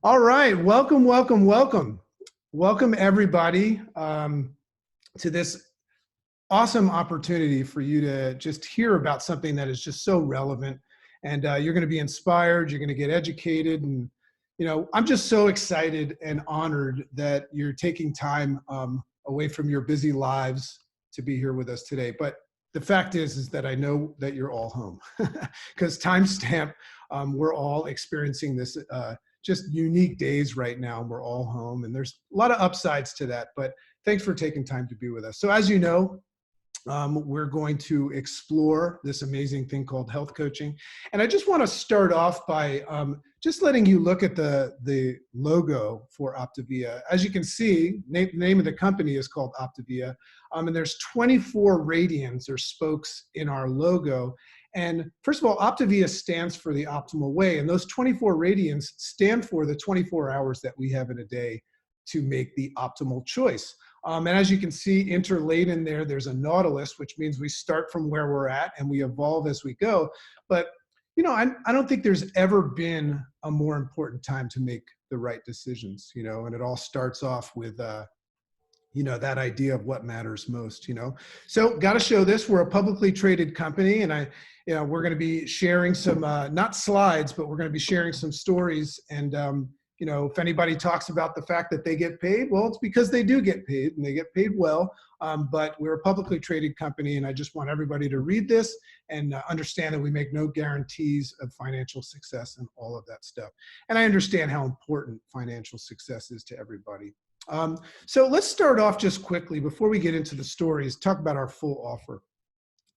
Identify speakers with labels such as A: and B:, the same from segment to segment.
A: All right, welcome, welcome, welcome. Welcome everybody to this awesome opportunity for you to just hear about something that is just so relevant. And you're gonna be inspired, you're gonna get educated. And I'm just so excited and honored that you're taking time away from your busy lives to be here with us today. But the fact is that I know that you're all home because timestamp, we're all experiencing this just unique days right now. We're all home and there's a lot of upsides to that, but thanks for taking time to be with us. So as you know, we're going to explore this amazing thing called health coaching. And I just want to start off by just letting you look at the logo for Optavia. As you can see, the name of the company is called Optavia. And there's 24 radians or spokes in our logo. And first of all, Optavia stands for the optimal way. And those 24 radians stand for the 24 hours that we have in a day to make the optimal choice. And as you can see, interlaid in there, there's a nautilus, which means we start from where we're at and we evolve as we go. But, I don't think there's ever been a more important time to make the right decisions, and it all starts off with, that idea of what matters most, So got to show this. We're a publicly traded company, and we're going to be sharing some, not slides, but we're going to be sharing some stories. And, if anybody talks about the fact that they get paid, well, it's because they do get paid and they get paid well. But we're a publicly traded company, and I just want everybody to read this and understand that we make no guarantees of financial success and all of that stuff. And I understand how important financial success is to everybody. So let's start off just quickly before we get into the stories, talk about our full offer.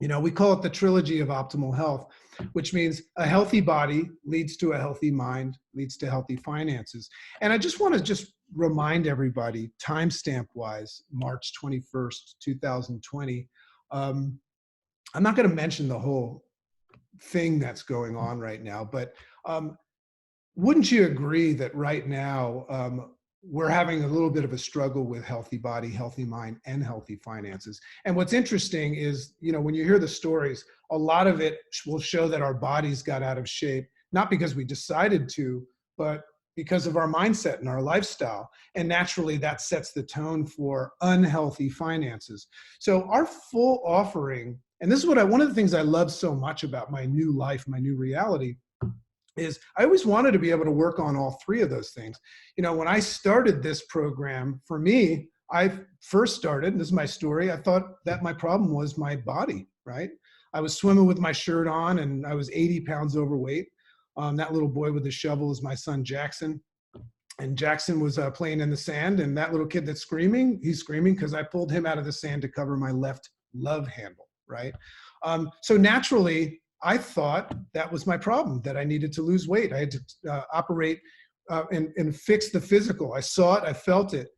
A: We call it the trilogy of optimal health, which means a healthy body leads to a healthy mind, leads to healthy finances. And I just want to remind everybody, timestamp wise, March 21st, 2020. I'm not going to mention the whole thing that's going on right now, but wouldn't you agree that right now, we're having a little bit of a struggle with healthy body, healthy mind, and healthy finances. And what's interesting is, when you hear the stories, a lot of it will show that our bodies got out of shape, not because we decided to, but because of our mindset and our lifestyle. And naturally, that sets the tone for unhealthy finances. So our full offering, and this is one of the things I love so much about my new life, my new reality, is I always wanted to be able to work on all three of those things. When I started this program, for me, I first started, and this is my story, I thought that my problem was my body, right? I was swimming with my shirt on and I was 80 pounds overweight. That little boy with the shovel is my son, Jackson. And Jackson was playing in the sand, and that little kid that's screaming, he's screaming because I pulled him out of the sand to cover my left love handle, right? So naturally, I thought that was my problem, that I needed to lose weight. I had to operate and fix the physical. I saw it, I felt it.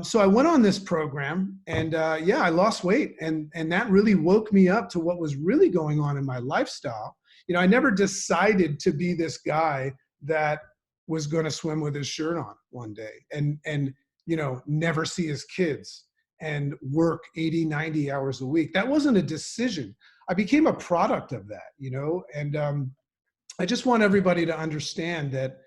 A: So I went on this program, and I lost weight. And that really woke me up to what was really going on in my lifestyle. I never decided to be this guy that was going to swim with his shirt on one day and never see his kids and work 80, 90 hours a week. That wasn't a decision. I became a product of that, and I just want everybody to understand that,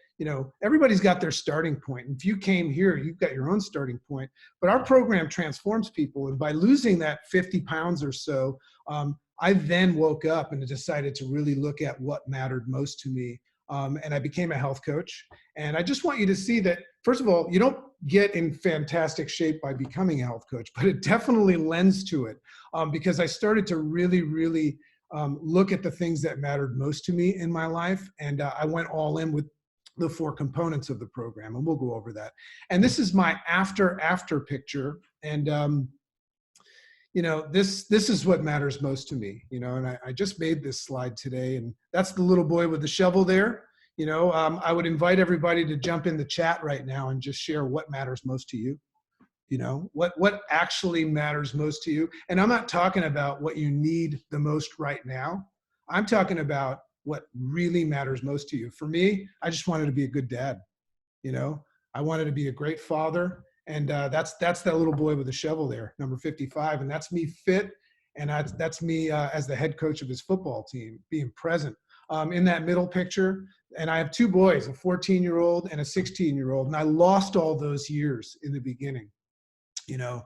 A: everybody's got their starting point. If you came here, you've got your own starting point, but our program transforms people. And by losing that 50 pounds or so, I then woke up and decided to really look at what mattered most to me. And I became a health coach. And I just want you to see that, first of all, you don't get in fantastic shape by becoming a health coach, but it definitely lends to it, because I started to really, really look at the things that mattered most to me in my life. And I went all in with the 4 components of the program, and we'll go over that. And this is my after picture. And this is what matters most to me, and I just made this slide today, and that's the little boy with the shovel there. I would invite everybody to jump in the chat right now and just share what matters most to you. What actually matters most to you. And I'm not talking about what you need the most right now. I'm talking about what really matters most to you. For me, I just wanted to be a good dad. I wanted to be a great father. And that's that little boy with the shovel there, number 55. And that's me fit. And that's me as the head coach of his football team, being present. In that middle picture, And I have two boys, a 14-year-old and a 16-year-old. And I lost all those years in the beginning, you know,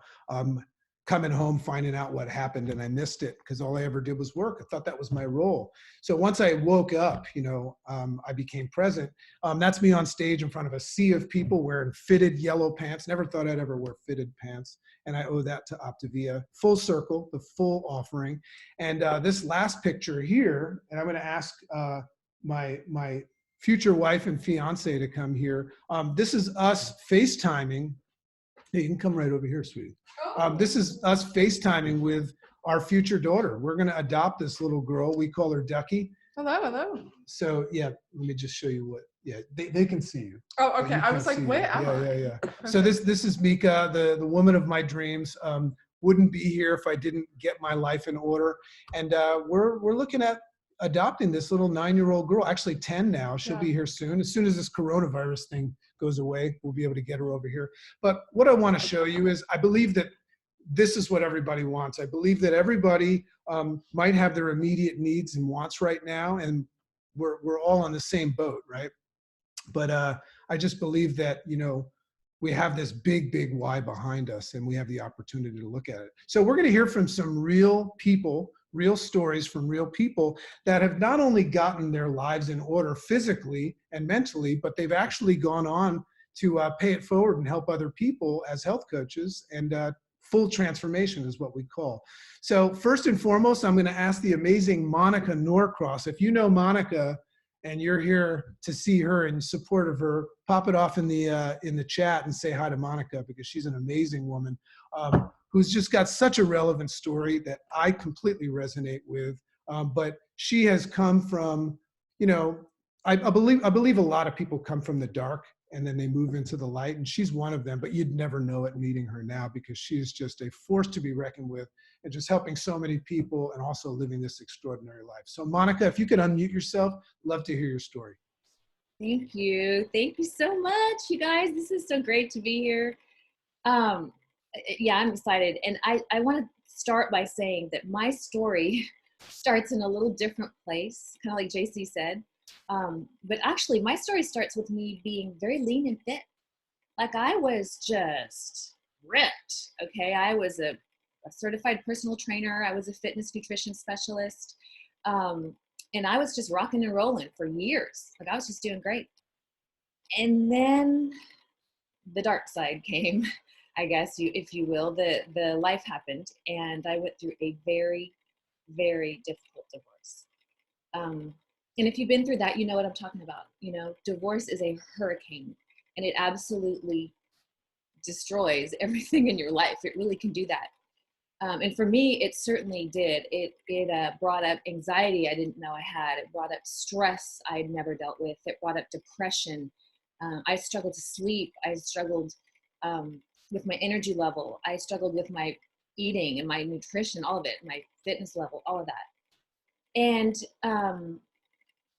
A: coming home, finding out what happened, and I missed it because all I ever did was work. I thought that was my role. So once I woke up, you know, I became present. That's me on stage in front of a sea of people wearing fitted yellow pants. Never thought I'd ever wear fitted pants. And I owe that to Optavia. Full circle, the full offering. And this last picture here, and I'm going to ask my future wife and fiance to come here. This is us FaceTiming. Hey, you can come right over here, sweetie. This is us FaceTiming with our future daughter. We're going to adopt this little girl. We call her Ducky.
B: Hello, hello.
A: So yeah, let me just show you what. Yeah, they can see you.
B: Oh, okay. I was like, where am I?
A: Yeah. So this is Mika, the woman of my dreams. Wouldn't be here if I didn't get my life in order. And we're looking at adopting this little 9-year-old girl. Actually 10 now. She'll be here soon. As soon as this coronavirus thing goes away, we'll be able to get her over here. But what I want to show you is I believe that this is what everybody wants. I believe that everybody might have their immediate needs and wants right now, and we're all on the same boat, right? But I just believe that, you know, we have this big why behind us, and we have the opportunity to look at it. So we're going to hear from some real people, real stories from real people that have not only gotten their lives in order physically and mentally, but they've actually gone on to pay it forward and help other people as health coaches, and full transformation is what we call. So first and foremost, I'm going to ask the amazing Monica Norcross. If you know Monica and you're here to see her in support of her, pop it off in the chat and say hi to Monica, because she's an amazing woman who's just got such a relevant story that I completely resonate with. But she has come from, you know, I believe a lot of people come from the dark and then they move into the light, and she's one of them, but you'd never know it meeting her now, because she's just a force to be reckoned with, and just helping so many people and also living this extraordinary life. So Monica, if you could unmute yourself, love to hear your story.
C: Thank you. Thank you so much, you guys. This is so great to be here. Yeah, I'm excited. And I want to start by saying that my story starts in a little different place, kind of like JC said. But actually, my story starts with me being very lean and fit. Like, I was just ripped, okay? I was a certified personal trainer. I was a fitness nutrition specialist. And I was just rocking and rolling for years. Like, I was just doing great. And then the dark side came, I guess, if you will. The life happened, and I went through a very, very difficult divorce. And if you've been through that, you know what I'm talking about. You know, divorce is a hurricane, and it absolutely destroys everything in your life. It really can do that. And for me, it certainly did. It brought up anxiety I didn't know I had. It brought up stress I'd never dealt with. It brought up depression. I struggled to sleep. I struggled with my energy level. I struggled with my eating and my nutrition, all of it, my fitness level, all of that. And,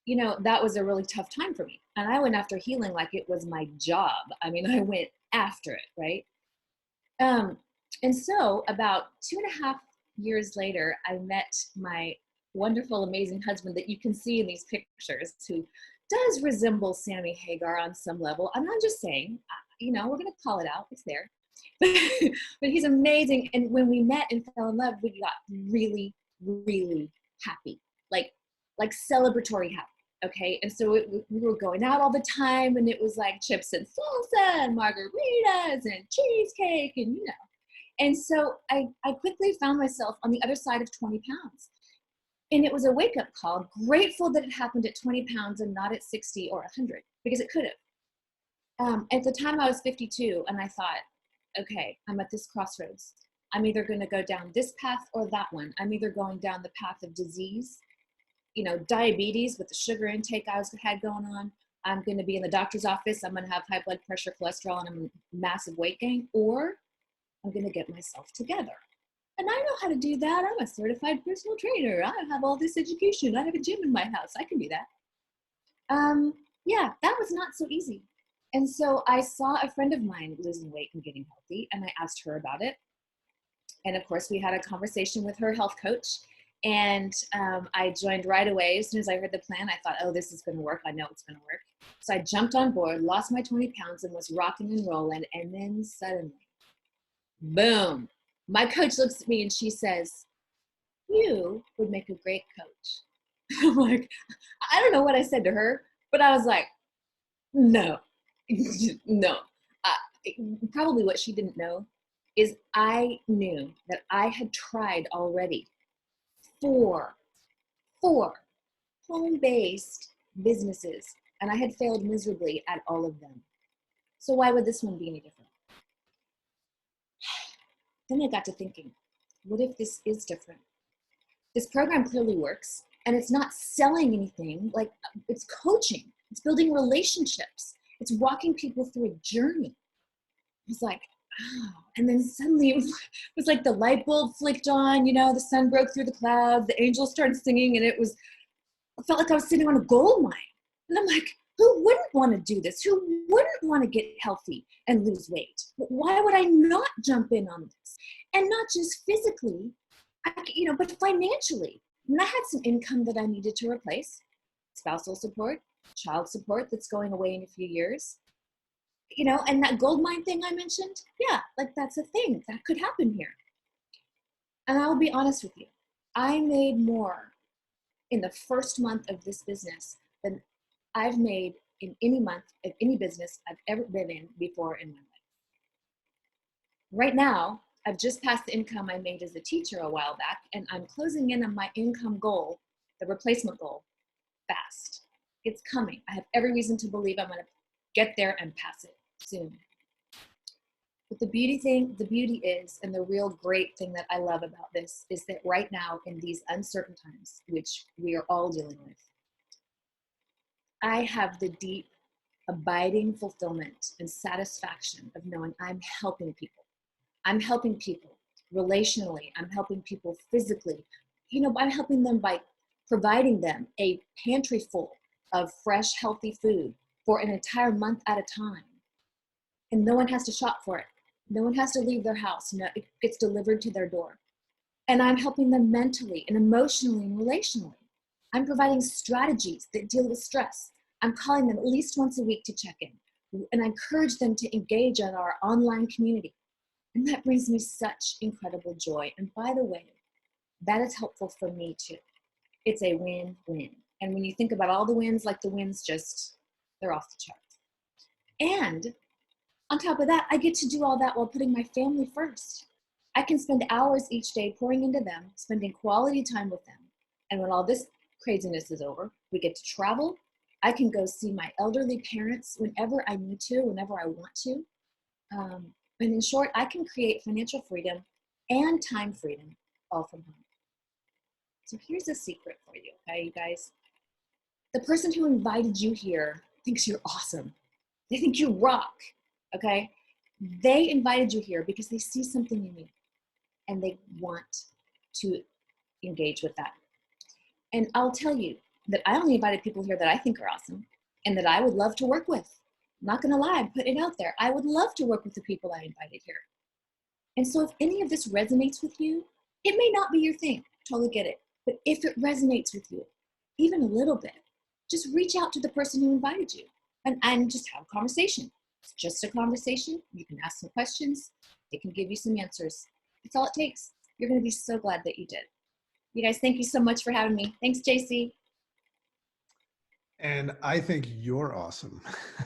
C: you know, that was a really tough time for me. And I went after healing like it was my job. I mean, I went after it, right? And so about 2.5 years later, I met my wonderful, amazing husband that you can see in these pictures, who does resemble Sammy Hagar on some level. I'm not just saying, you know, we're going to call it out. It's there. But he's amazing. And when we met and fell in love, we got really, really happy, like celebratory happy. Okay. And so we were going out all the time, and it was like chips and salsa and margaritas and cheesecake, and, you know. And so I quickly found myself on the other side of 20 pounds. And it was a wake-up call, grateful that it happened at 20 pounds and not at 60 or 100, because it could have. At the time, I was 52, and I thought, okay, I'm at this crossroads. I'm either going to go down this path or that one. I'm either going down the path of disease, you know, diabetes with the sugar intake I had going on. I'm going to be in the doctor's office. I'm going to have high blood pressure, cholesterol, and a massive weight gain, or I'm going to get myself together. And I know how to do that. I'm a certified personal trainer. I have all this education. I have a gym in my house. I can do that. Yeah, that was not so easy. And so I saw a friend of mine losing weight and getting healthy, and I asked her about it. And of course, we had a conversation with her health coach, And I joined right away. As soon as I heard the plan, I thought, oh, this is going to work. I know it's going to work. So I jumped on board, lost my 20 pounds, and was rocking and rolling. And then suddenly, boom, my coach looks at me and she says, you would make a great coach. I'm like, I don't know what I said to her, but I was like, no, no. Probably what she didn't know is I knew that I had tried already four home-based businesses, and I had failed miserably at all of them. So why would this one be any different? Then I got to thinking, what if this is different? This program clearly works, and it's not selling anything. Like, it's coaching, it's building relationships, it's walking people through a journey. I was like, oh. And then suddenly it was like the light bulb flicked on, you know, the sun broke through the clouds, the angels started singing, and I felt like I was sitting on a gold mine. And I'm like, who wouldn't want to do this? Who wouldn't want to get healthy and lose weight? Why would I not jump in on this? And not just physically, but financially. I mean, I had some income that I needed to replace, spousal support, child support that's going away in a few years. And that gold mine thing I mentioned, yeah, like that's a thing that could happen here. And I will be honest with you, I made more in the first month of this business than I've made in any month of any business I've ever been in before in my life. Right now, I've just passed the income I made as a teacher a while back, and I'm closing in on my income goal, the replacement goal, fast. It's coming. I have every reason to believe I'm going to get there and pass it soon. But the beauty is, and the real great thing that I love about this is that right now in these uncertain times, which we are all dealing with, I have the deep, abiding fulfillment and satisfaction of knowing I'm helping people. I'm helping people relationally. I'm helping people physically. I'm helping them by providing them a pantry full of fresh, healthy food for an entire month at a time. And no one has to shop for it. No one has to leave their house. No, it gets delivered to their door. And I'm helping them mentally and emotionally and relationally. I'm providing strategies that deal with stress. I'm calling them at least once a week to check in. And I encourage them to engage in our online community. And that brings me such incredible joy. And by the way, that is helpful for me too. It's a win-win. And when you think about all the wins, like the wins they're off the charts. And on top of that, I get to do all that while putting my family first. I can spend hours each day pouring into them, spending quality time with them. And when all this craziness is over, we get to travel. I can go see my elderly parents whenever I need to, whenever I want to. And in short, I can create financial freedom and time freedom all from home. So here's a secret for you, okay, you guys? The person who invited you here thinks you're awesome. They think you rock, okay? They invited you here because they see something in you and they want to engage with that. And I'll tell you that I only invited people here that I think are awesome and that I would love to work with. I'm not gonna lie, I'm putting it out there. I would love to work with the people I invited here. And so if any of this resonates with you, it may not be your thing, totally get it. But if it resonates with you, even a little bit, just reach out to the person who invited you and just have a conversation. It's just a conversation. You can ask some questions. They can give you some answers. That's all it takes. You're gonna be so glad that you did. You guys, thank you so much for having me. Thanks, JC.
A: And I think you're awesome.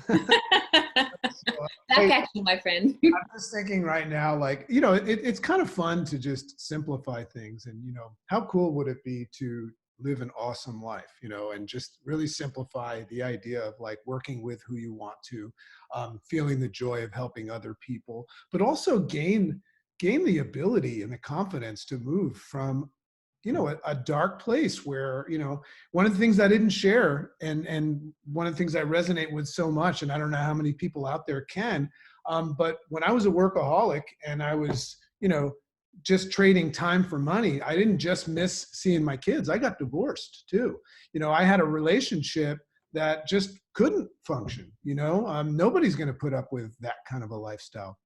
C: Back at you, my friend.
A: I'm just thinking right now, like, it's kind of fun to just simplify things. And, how cool would it be to live an awesome life, and just really simplify the idea of like working with who you want to, feeling the joy of helping other people, but also gain the ability and the confidence to move from a dark place where, one of the things I didn't share and one of the things I resonate with so much, and I don't know how many people out there can, but when I was a workaholic and I was, just trading time for money, I didn't just miss seeing my kids. I got divorced too. I had a relationship that just couldn't function. Nobody's going to put up with that kind of a lifestyle.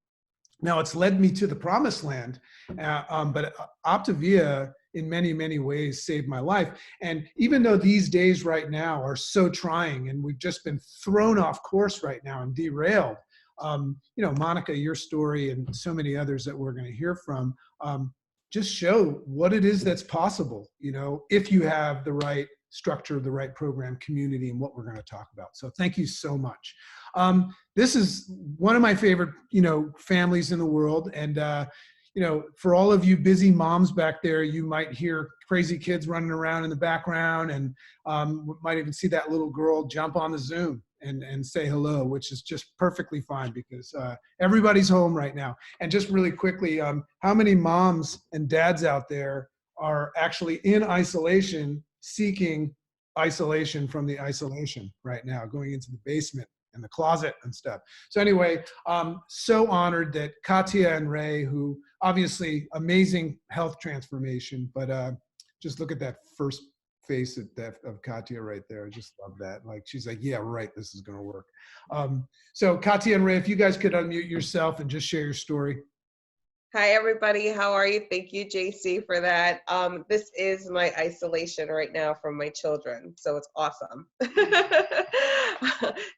A: Now it's led me to the promised land, but Optavia in many, many ways saved my life. And even though these days right now are so trying and we've just been thrown off course right now and derailed, you know, Monica, your story and so many others that we're going to hear from, just show what it is that's possible, you know, if you have the right structure, the right program, community, and what we're going to talk about. So thank you so much. This is one of my favorite, you know, families in the world. And, you know, for all of you busy moms back there, you might hear crazy kids running around in the background, and might even see that little girl jump on the Zoom and say hello, which is just perfectly fine because everybody's home right now. And just really quickly, how many moms and dads out there are actually in isolation, seeking isolation from the isolation right now, going into the basement and the closet and stuff? So anyway, so honored that Katya and Ray, who obviously amazing health transformation, but just look at that first face of Katya right there. I just love that. Like, she's like, yeah, right, this is going to work. So Katya and Ray, if you guys could unmute yourself and just share your story.
D: Hi, everybody. How are you? Thank you, JC, for that. This is my isolation right now from my children, so it's awesome.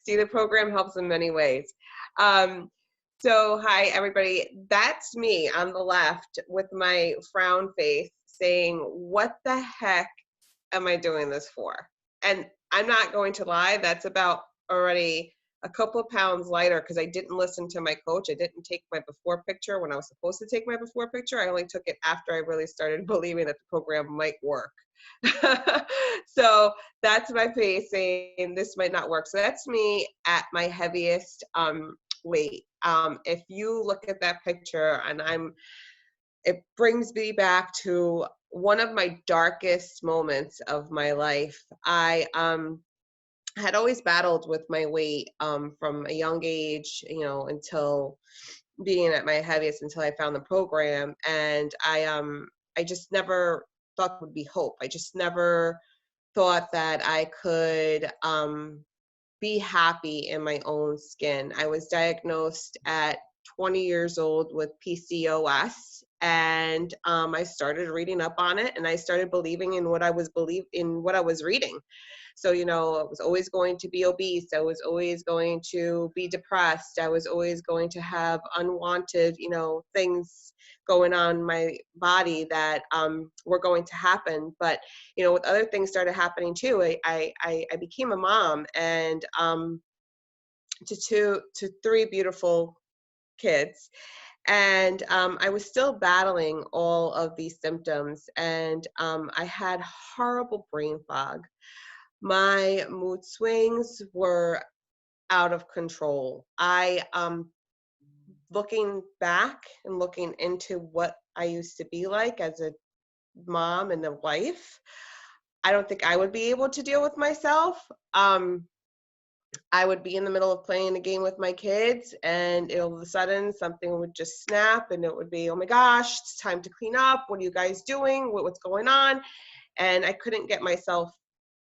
D: See, the program helps in many ways. So hi, everybody. That's me on the left with my frown face saying, what the heck am I doing this for? And I'm not going to lie, that's about already a couple of pounds lighter because I didn't listen to my coach. I didn't take my before picture when I was supposed to take my before picture. I only took it after I really started believing that the program might work. So that's my face saying this might not work. So that's me at my heaviest weight. If you look at that picture, and it brings me back to one of my darkest moments of my life. I had always battled with my weight from a young age, you know, until being at my heaviest, until I found the program. And I just never thought there would be hope. I just never thought that I could be happy in my own skin. I was diagnosed at 20 years old with PCOS, and I started reading up on it, and I started believing in what I was reading. So, you know, I was always going to be obese. I was always going to be depressed. I was always going to have unwanted, you know, things going on in my body that were going to happen. But, you know, with other things started happening too. I became a mom, and to three beautiful kids. And I was still battling all of these symptoms, and I had horrible brain fog. My mood swings were out of control. Looking back and looking into what I used to be like as a mom and a wife, I don't think I would be able to deal with myself. I would be in the middle of playing a game with my kids, and all of a sudden something would just snap, and it would be, oh my gosh, it's time to clean up. What are you guys doing? What's going on? And I couldn't get myself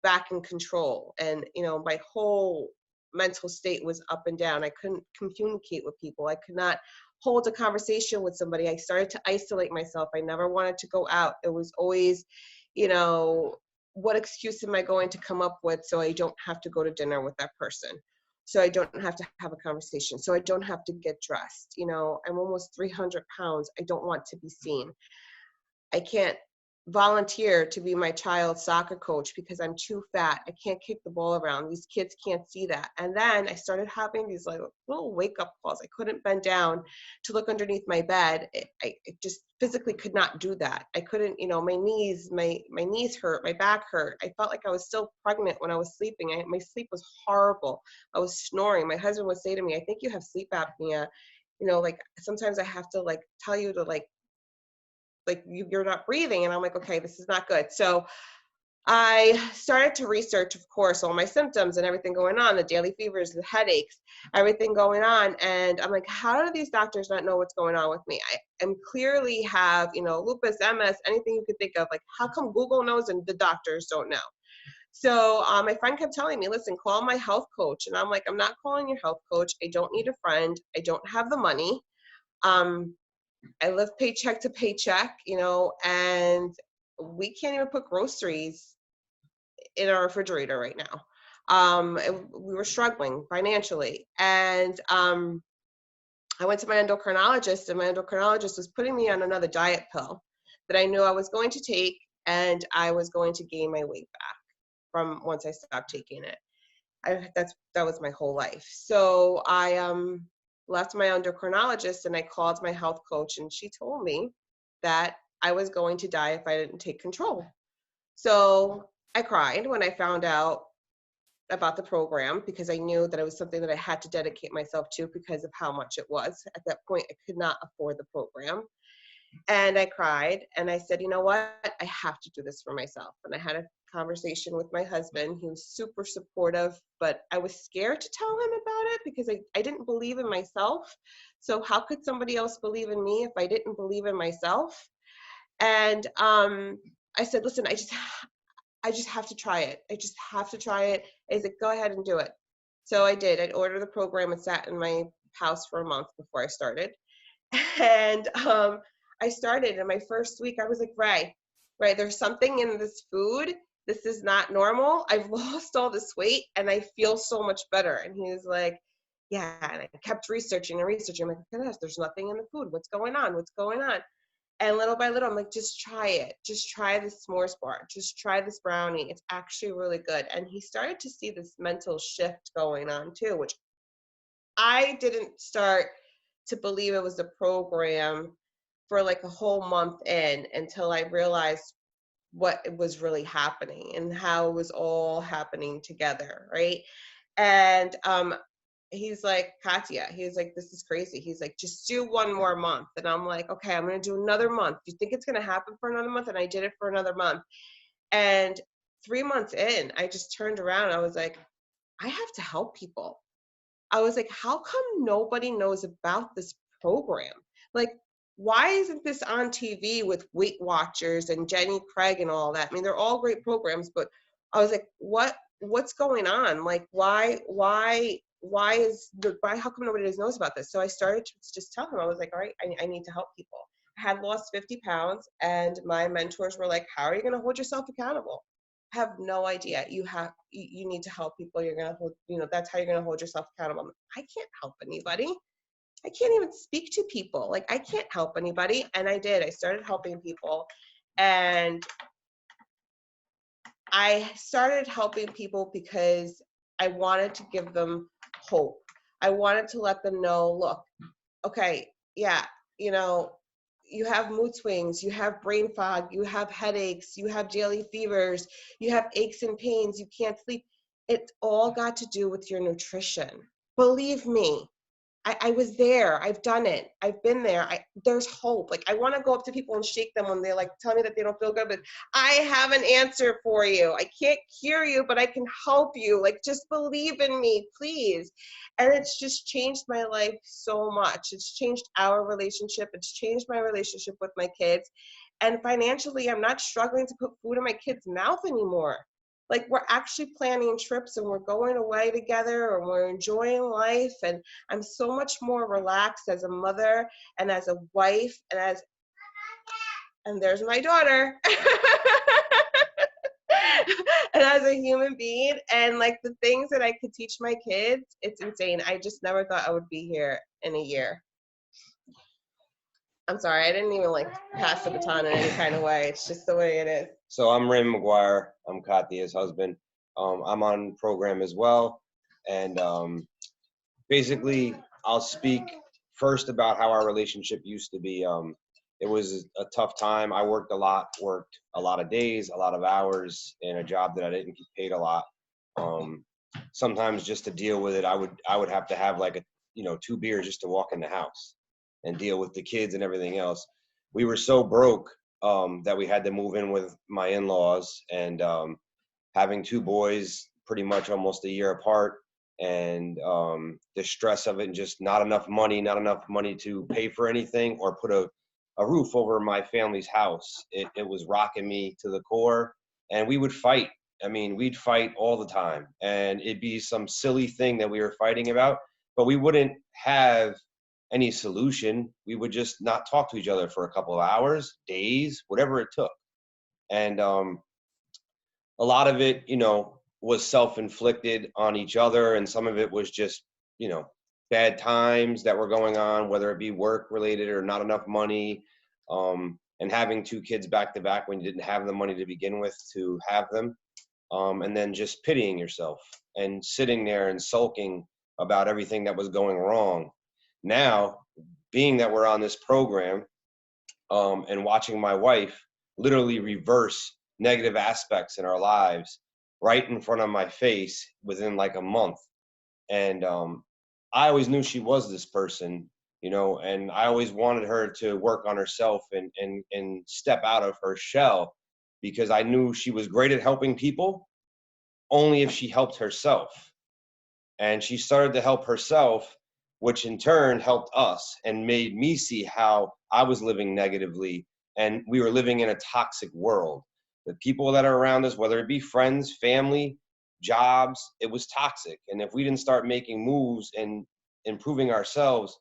D: back in control. And, you know, my whole mental state was up and down. I couldn't communicate with people. I could not hold a conversation with somebody. I started to isolate myself. I never wanted to go out. It was always, you know, what excuse am I going to come up with so I don't have to go to dinner with that person? So I don't have to have a conversation. So I don't have to get dressed. You know, I'm almost 300 pounds. I don't want to be seen. I can't volunteer to be my child's soccer coach because I'm too fat. I can't kick the ball around. These kids can't see that. And then I started having these like little wake up calls. I couldn't bend down to look underneath my bed. I just physically could not do that. I couldn't, you know, my knees hurt, my back hurt. I felt like I was still pregnant when I was sleeping. My sleep was horrible. I was snoring. My husband would say to me, I think you have sleep apnea. You know, like sometimes I have to like tell you to like you're not breathing. And I'm like, okay, this is not good. So I started to research, of course, all my symptoms and everything going on, the daily fevers, the headaches, everything going on. And I'm like, how do these doctors not know what's going on with me? I am clearly have, you know, lupus, MS, anything you could think of. Like, how come Google knows and the doctors don't know? So my friend kept telling me, listen, call my health coach. And I'm like, I'm not calling your health coach. I don't need a friend. I don't have the money. I live paycheck to paycheck, you know, and we can't even put groceries in our refrigerator right now. We were struggling financially. And I went to my endocrinologist, and my endocrinologist was putting me on another diet pill that I knew I was going to take, and I was going to gain my weight back from once I stopped taking it. That was my whole life. So I left my endocrinologist and I called my health coach, and she told me that I was going to die if I didn't take control. So I cried when I found out about the program, because I knew that it was something that I had to dedicate myself to because of how much it was. At that point, I could not afford the program. And I cried and I said, you know what? I have to do this for myself. And I had a conversation with my husband. He was super supportive, but I was scared to tell him about it because I didn't believe in myself. So how could somebody else believe in me if I didn't believe in myself? And I said, listen, I just have to try it. I just have to try it. I said, go ahead and do it. So I did. I'd ordered the program and sat in my house for a month before I started. And I started, in my first week, I was like, Ray, there's something in this food. This is not normal. I've lost all this weight and I feel so much better. And he was like, yeah. And I kept researching and researching. I'm like, okay, there's nothing in the food. What's going on? What's going on? And little by little, I'm like, just try it. Just try this s'mores bar. Just try this brownie. It's actually really good. And he started to see this mental shift going on too, which I didn't start to believe it was a program for like a whole month in, until I realized what was really happening and how it was all happening together, right? And he's like, Katya, he's like, this is crazy. He's like, just do one more month. And I'm like, okay, I'm going to do another month. Do you think it's going to happen for another month? And I did it for another month. And 3 months in, I just turned around. I was like, I have to help people. I was like, how come nobody knows about this program? Like, why isn't this on TV with Weight Watchers and Jenny Craig and all that? I mean, they're all great programs, but I was like, what's going on? Like, why how come nobody knows about this? So I started to just tell him, I was like, all right, I need to help people. I had lost 50 pounds, and my mentors were like, how are you going to hold yourself accountable? I have no idea. You need to help people. You're going to hold, that's how you're going to hold yourself accountable. I can't help anybody. I can't even speak to people. Like, I can't help anybody. And I did. I started helping people. And I started helping people because I wanted to give them hope. I wanted to let them know, look, okay, yeah, you have mood swings, you have brain fog, you have headaches, you have daily fevers, you have aches and pains, you can't sleep. It's all got to do with your nutrition. Believe me, I was there. I've done it. I've been there. There's hope. Like, I want to go up to people and shake them when they like tell me that they don't feel good, but I have an answer for you. I can't cure you, but I can help you. Like, just believe in me, please. And it's just changed my life so much. It's changed our relationship. It's changed my relationship with my kids. And financially, I'm not struggling to put food in my kids' mouth anymore. Like, we're actually planning trips and we're going away together and we're enjoying life. And I'm so much more relaxed as a mother and as a wife and there's my daughter and as a human being. And like, the things that I could teach my kids, it's insane. I just never thought I would be here in a year. I'm sorry, I didn't even like pass the baton in any kind of way. It's just the way it is.
E: So I'm Raymond McGuire. I'm Katya's husband. I'm on program as well. And basically, I'll speak first about how our relationship used to be. It was a tough time. I worked a lot of days, a lot of hours in a job that I didn't get paid a lot. Sometimes just to deal with it, I would have to have like 2 beers just to walk in the house and deal with the kids and everything else. We were so broke that we had to move in with my in-laws, and having 2 boys pretty much almost a year apart, and the stress of it, and just not enough money to pay for anything or put a roof over my family's house. It was rocking me to the core, and we would fight. I mean, we'd fight all the time, and it'd be some silly thing that we were fighting about, but we wouldn't have any solution. We would just not talk to each other for a couple of hours, days, whatever it took. And a lot of it, you know, was self-inflicted on each other, and some of it was just, you know, bad times that were going on, whether it be work related or not enough money, and having two kids back to back when you didn't have the money to begin with to have them, and then just pitying yourself and sitting there and sulking about everything that was going wrong. Now, being that we're on this program, and watching my wife literally reverse negative aspects in our lives right in front of my face within like a month. And I always knew she was this person, you know, and I always wanted her to work on herself and step out of her shell, because I knew she was great at helping people only if she helped herself. And she started to help herself, which in turn helped us and made me see how I was living negatively, and we were living in a toxic world. The people that are around us, whether it be friends, family, jobs, it was toxic. And if we didn't start making moves and improving ourselves,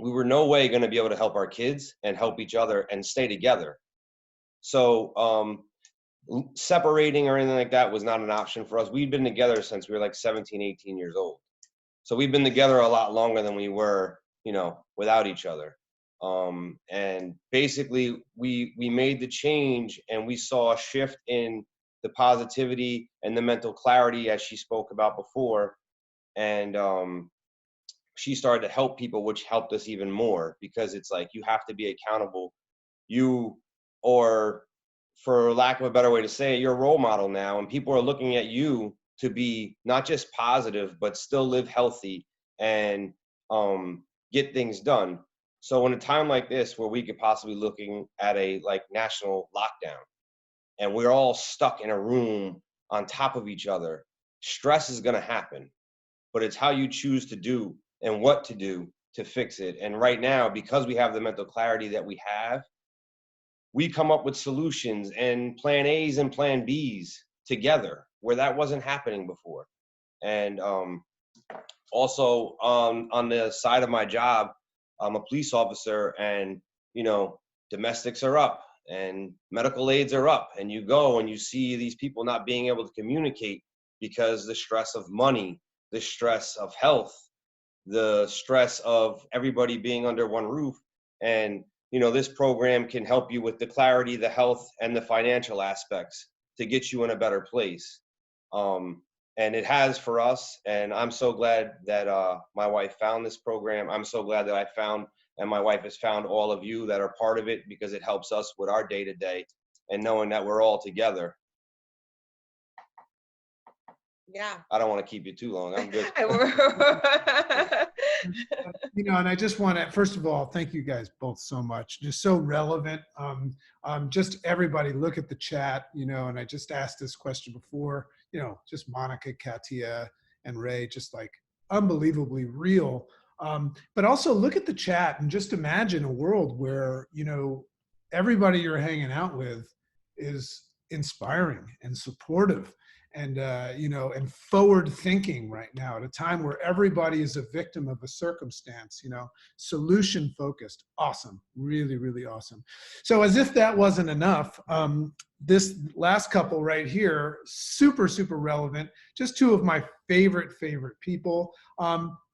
E: we were no way going to be able to help our kids and help each other and stay together. So separating or anything like that was not an option for us. We'd been together since we were like 17, 18 years old. So we've been together a lot longer than we were, you know, without each other. And basically we made the change, and we saw a shift in the positivity and the mental clarity, as she spoke about before. And she started to help people, which helped us even more, because it's like, you have to be accountable. You, or for lack of a better way to say it, you're a role model now, and people are looking at you to be not just positive, but still live healthy and get things done. So in a time like this, where we could possibly looking at a like national lockdown, and we're all stuck in a room on top of each other, stress is going to happen, but it's how you choose to do and what to do to fix it. And right now, because we have the mental clarity that we have, we come up with solutions and plan A's and plan B's together, where that wasn't happening before. And also on the side of my job, I'm a police officer, and, you know, domestics are up and medical aids are up, and you go and you see these people not being able to communicate because the stress of money, the stress of health, the stress of everybody being under one roof. And, you know, this program can help you with the clarity, the health, and the financial aspects to get you in a better place. And it has for us. And I'm so glad that my wife found this program. I'm so glad that I found, and my wife has found, all of you that are part of it, because it helps us with our day to day and knowing that we're all together.
D: Yeah.
E: I don't want to keep you too long. I'm good.
A: You know, and I just want to, first of all, thank you guys both so much. Just so relevant. Just everybody look at the chat, you know, and I just asked this question before, you know, just Monica, Katia, and Ray, just like unbelievably real. But also look at the chat and just imagine a world where, you know, everybody you're hanging out with is inspiring and supportive, and you know, and forward thinking right now, at a time where everybody is a victim of a circumstance, you know, solution focused. Awesome. Really, really awesome. So as if that wasn't enough, this last couple right here, super, super relevant. Just two of my favorite people.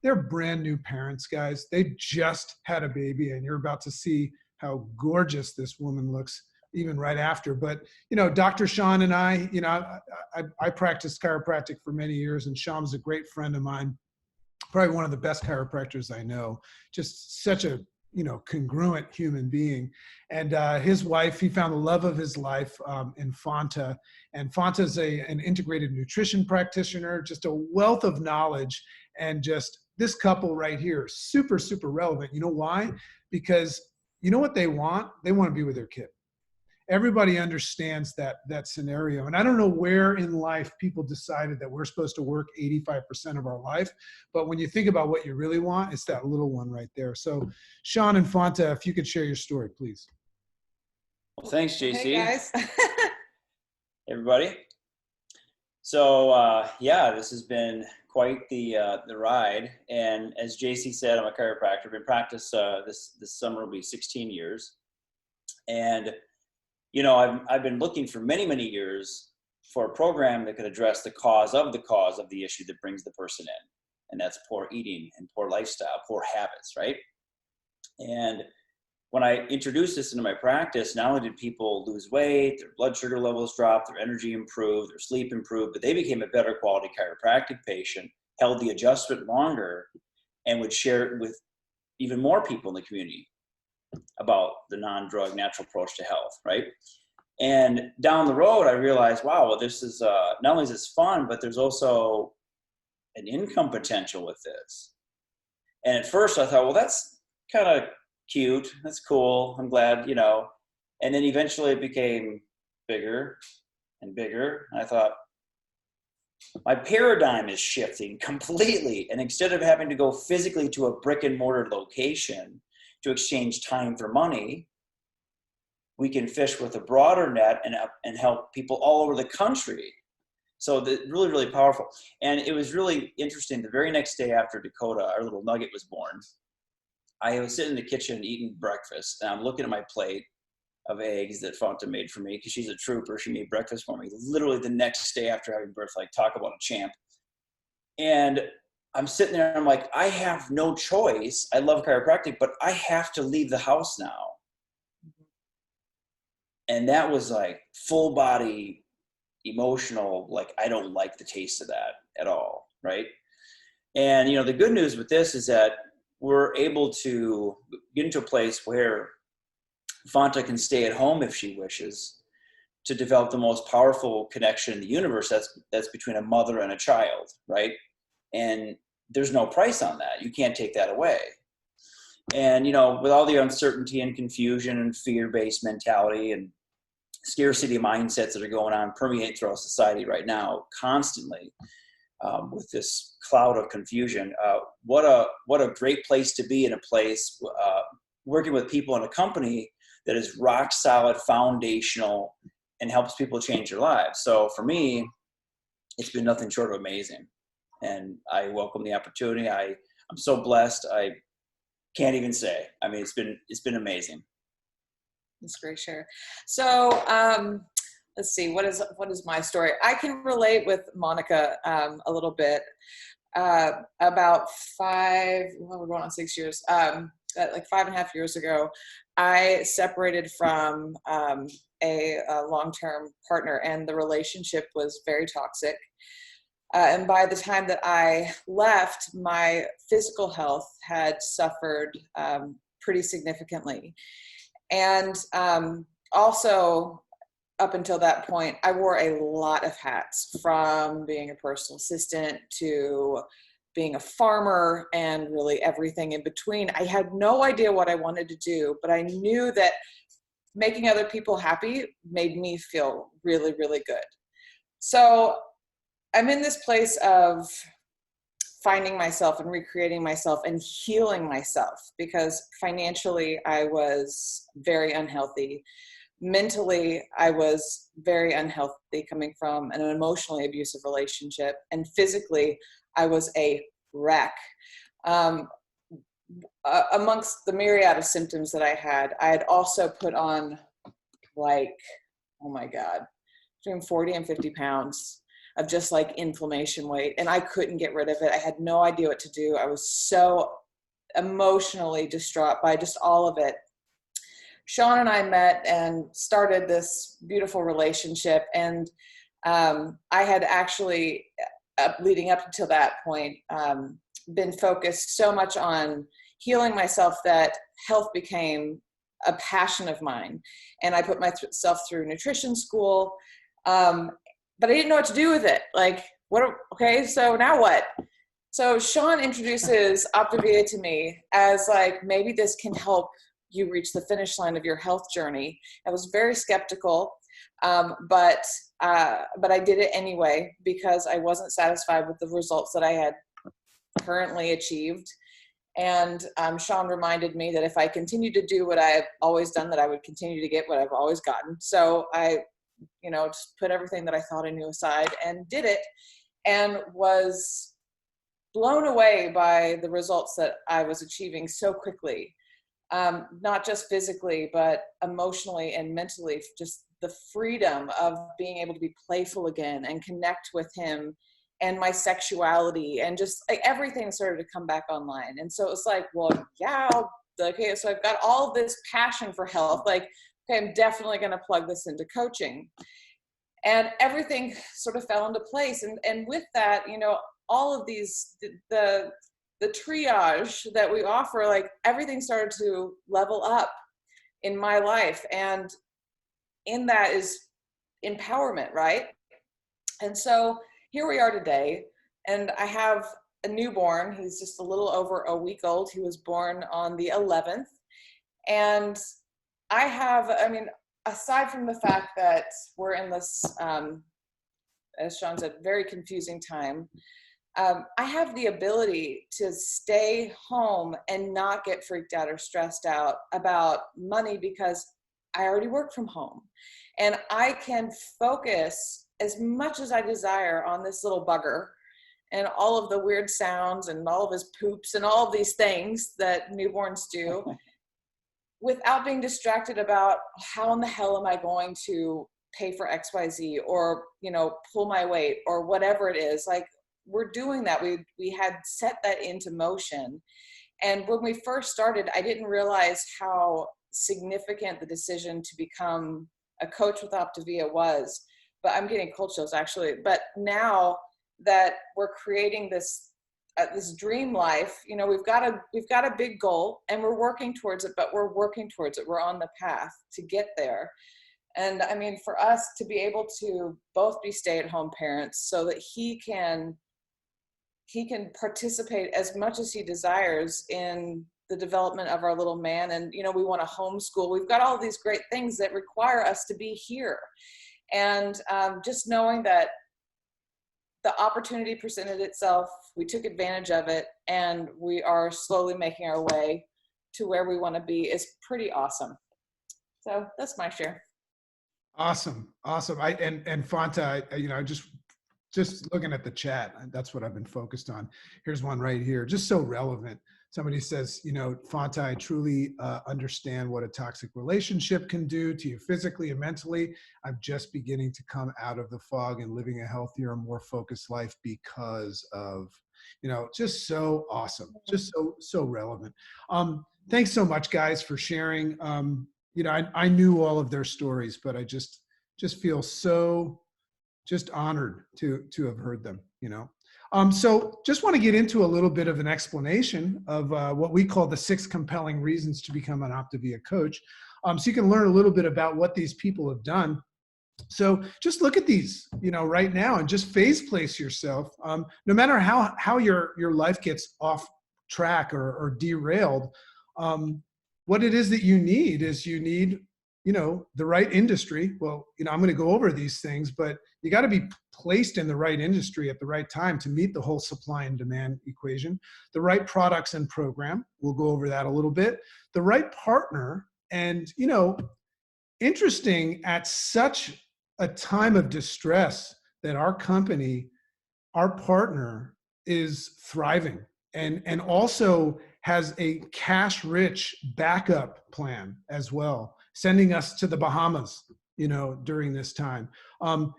A: They're brand new parents, guys. They just had a baby, and you're about to see how gorgeous this woman looks even right after. But, you know, Dr. Sean and I, you know, I practiced chiropractic for many years, and Sean's a great friend of mine, probably one of the best chiropractors I know, just such a, you know, congruent human being. And his wife, he found the love of his life in Fanta. And Fanta's an integrated nutrition practitioner, just a wealth of knowledge. And just this couple right here, super, super relevant. You know why? Because you know what they want? They want to be with their kid. Everybody understands that scenario. And I don't know where in life people decided that we're supposed to work 85% of our life. But when you think about what you really want, it's that little one right there. So Sean and Fanta, if you could share your story, please.
F: Well, thanks, JC.
B: Hey, guys.
F: Everybody. So yeah, this has been quite the ride. And as JC said, I'm a chiropractor. I've been in practice this summer will be 16 years. And I've been looking for many, many years for a program that could address the cause of the issue that brings the person in. And that's poor eating and poor lifestyle, poor habits, right? And when I introduced this into my practice, not only did people lose weight, their blood sugar levels dropped, their energy improved, their sleep improved, but they became a better quality chiropractic patient, held the adjustment longer, and would share it with even more people in the community about the non-drug natural approach to health, right? And down the road, I realized, wow, well, this is not only is this fun, but there's also an income potential with this. And at first I thought, well, that's kind of cute. That's cool. I'm glad, and then eventually it became bigger and bigger. And I thought, my paradigm is shifting completely. And instead of having to go physically to a brick and mortar location to exchange time for money, we can fish with a broader net and help people all over the country. So really, really powerful. And it was really interesting. The very next day after Dakota, our little nugget, was born, I was sitting in the kitchen eating breakfast, and I'm looking at my plate of eggs that Fanta made for me, because she's a trooper. She made breakfast for me literally the next day after having birth. Like, talk about a champ. And I'm sitting there and I'm like, I have no choice. I love chiropractic, but I have to leave the house now. And that was like full body emotional, like, I don't like the taste of that at all, right? And the good news with this is that we're able to get into a place where Fanta can stay at home if she wishes, to develop the most powerful connection in the universe that's between a mother and a child, right? And there's no price on that. You can't take that away. And with all the uncertainty and confusion and fear-based mentality and scarcity mindsets that are going on, permeate throughout society right now constantly, with this cloud of confusion, what a great place to be, in a place working with people in a company that is rock solid, foundational, and helps people change their lives. So for me, it's been nothing short of amazing, and I welcome the opportunity. I'm so blessed. I can't even say. I mean, it's been amazing.
B: That's great, share. So let's see, what is my story? I can relate with Monica a little bit. About we're going on 6 years. Like 5.5 years ago, I separated from a long-term partner, and the relationship was very toxic. And by the time that I left, my physical health had suffered pretty significantly. And also, up until that point, I wore a lot of hats, from being a personal assistant to being a farmer, and really everything in between. I had no idea what I wanted to do, but I knew that making other people happy made me feel really, really good. So I'm in this place of finding myself and recreating myself and healing myself, because financially I was very unhealthy. Mentally, I was very unhealthy, coming from an emotionally abusive relationship, and physically I was a wreck. Amongst the myriad of symptoms that I had also put on, like, oh my God, between 40 and 50 pounds of just like inflammation weight. And I couldn't get rid of it. I had no idea what to do. I was so emotionally distraught by just all of it. Sean and I met and started this beautiful relationship. And I had actually, leading up until that point, been focused so much on healing myself that health became a passion of mine. And I put myself through nutrition school, but I didn't know what to do with it. Like, okay, so now what? So Sean introduces Optavia to me as like, maybe this can help you reach the finish line of your health journey. I was very skeptical, but I did it anyway, because I wasn't satisfied with the results that I had currently achieved. And Sean reminded me that if I continued to do what I've always done, that I would continue to get what I've always gotten. So I, just put everything that I thought I knew aside and did it, and was blown away by the results that I was achieving so quickly. not just physically, but emotionally and mentally, just the freedom of being able to be playful again and connect with him, and my sexuality, and just like everything started to come back online. And so it was like, well, yeah, okay, so I've got all this passion for health. Like, okay, I'm definitely going to plug this into coaching. And everything sort of fell into place. And with that, you know, all of these, the triage that we offer, like everything started to level up in my life. And in that is empowerment, right? And so here we are today, and I have a newborn. He's just a little over a week old. He was born on the 11th. And I have, I mean, aside from the fact that we're in this, as Sean said, very confusing time, I have the ability to stay home and not get freaked out or stressed out about money because I already work from home. And I can focus as much as I desire on this little bugger and all of the weird sounds and all of his poops and all of these things that newborns do without being distracted about how in the hell am I going to pay for XYZ or, you know, pull my weight or whatever it is. Like, we're doing that. We had set that into motion. And when we first started, I didn't realize how significant the decision to become a coach with Optavia was. But I'm getting cold chills actually. But now that we're creating this dream life, you know, we've got a big goal and we're working towards it, but we're working towards it. We're on the path to get there. And I mean, for us to be able to both be stay-at-home parents so that he can participate as much as he desires in the development of our little man. And, you know, we want to homeschool. We've got all these great things that require us to be here. And just knowing that the opportunity presented itself, we took advantage of it, and we are slowly making our way to where we want to be is pretty awesome. So that's my share.
A: Awesome. And Fanta, you know, just looking at the chat, that's what I've been focused on. Here's one right here, just so relevant. Somebody says, you know, Fanta, I truly understand what a toxic relationship can do to you physically and mentally. I'm just beginning to come out of the fog and living a healthier, more focused life because of, you know, just so awesome, just so relevant. Thanks so much, guys, for sharing. You know, I knew all of their stories, but I just feel so just honored to have heard them, you know. So just want to get into a little bit of an explanation of what we call the 6 compelling reasons to become an Optavia coach. So you can learn a little bit about what these people have done. So just look at these, you know, right now and just phase place yourself. No matter how your life gets off track or derailed, what it is that you need is you know, the right industry. Well, you know, I'm going to go over these things, but you got to be placed in the right industry at the right time to meet the whole supply and demand equation. The right products and program, we'll go over that a little bit. The right partner, and, you know, interesting at such a time of distress that our company, our partner is thriving and also has a cash-rich backup plan as well, sending us to the Bahamas, you know, during this time.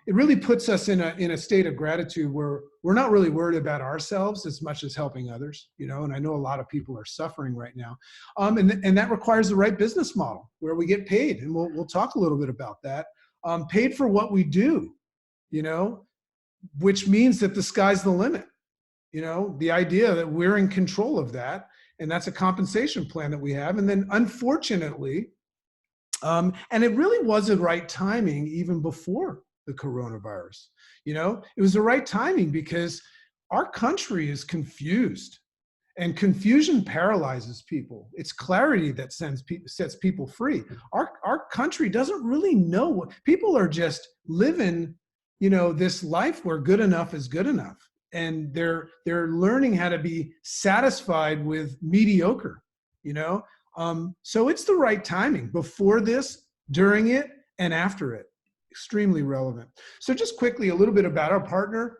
A: It really puts us in a state of gratitude where we're not really worried about ourselves as much as helping others, you know, and I know a lot of people are suffering right now. And that requires the right business model where we get paid, and we'll talk a little bit about that. Paid for what we do, you know, which means that the sky's the limit. You know, the idea that we're in control of that, and that's a compensation plan that we have. And then unfortunately, and it really was the right timing even before the coronavirus. You know, it was the right timing because our country is confused, and confusion paralyzes people. It's clarity that sets people free. Our country doesn't really know what people are just living, you know, this life where good enough is good enough. And they're learning how to be satisfied with mediocre, you know? So it's the right timing before this, during it, and after it. Extremely relevant. So just quickly, a little bit about our partner.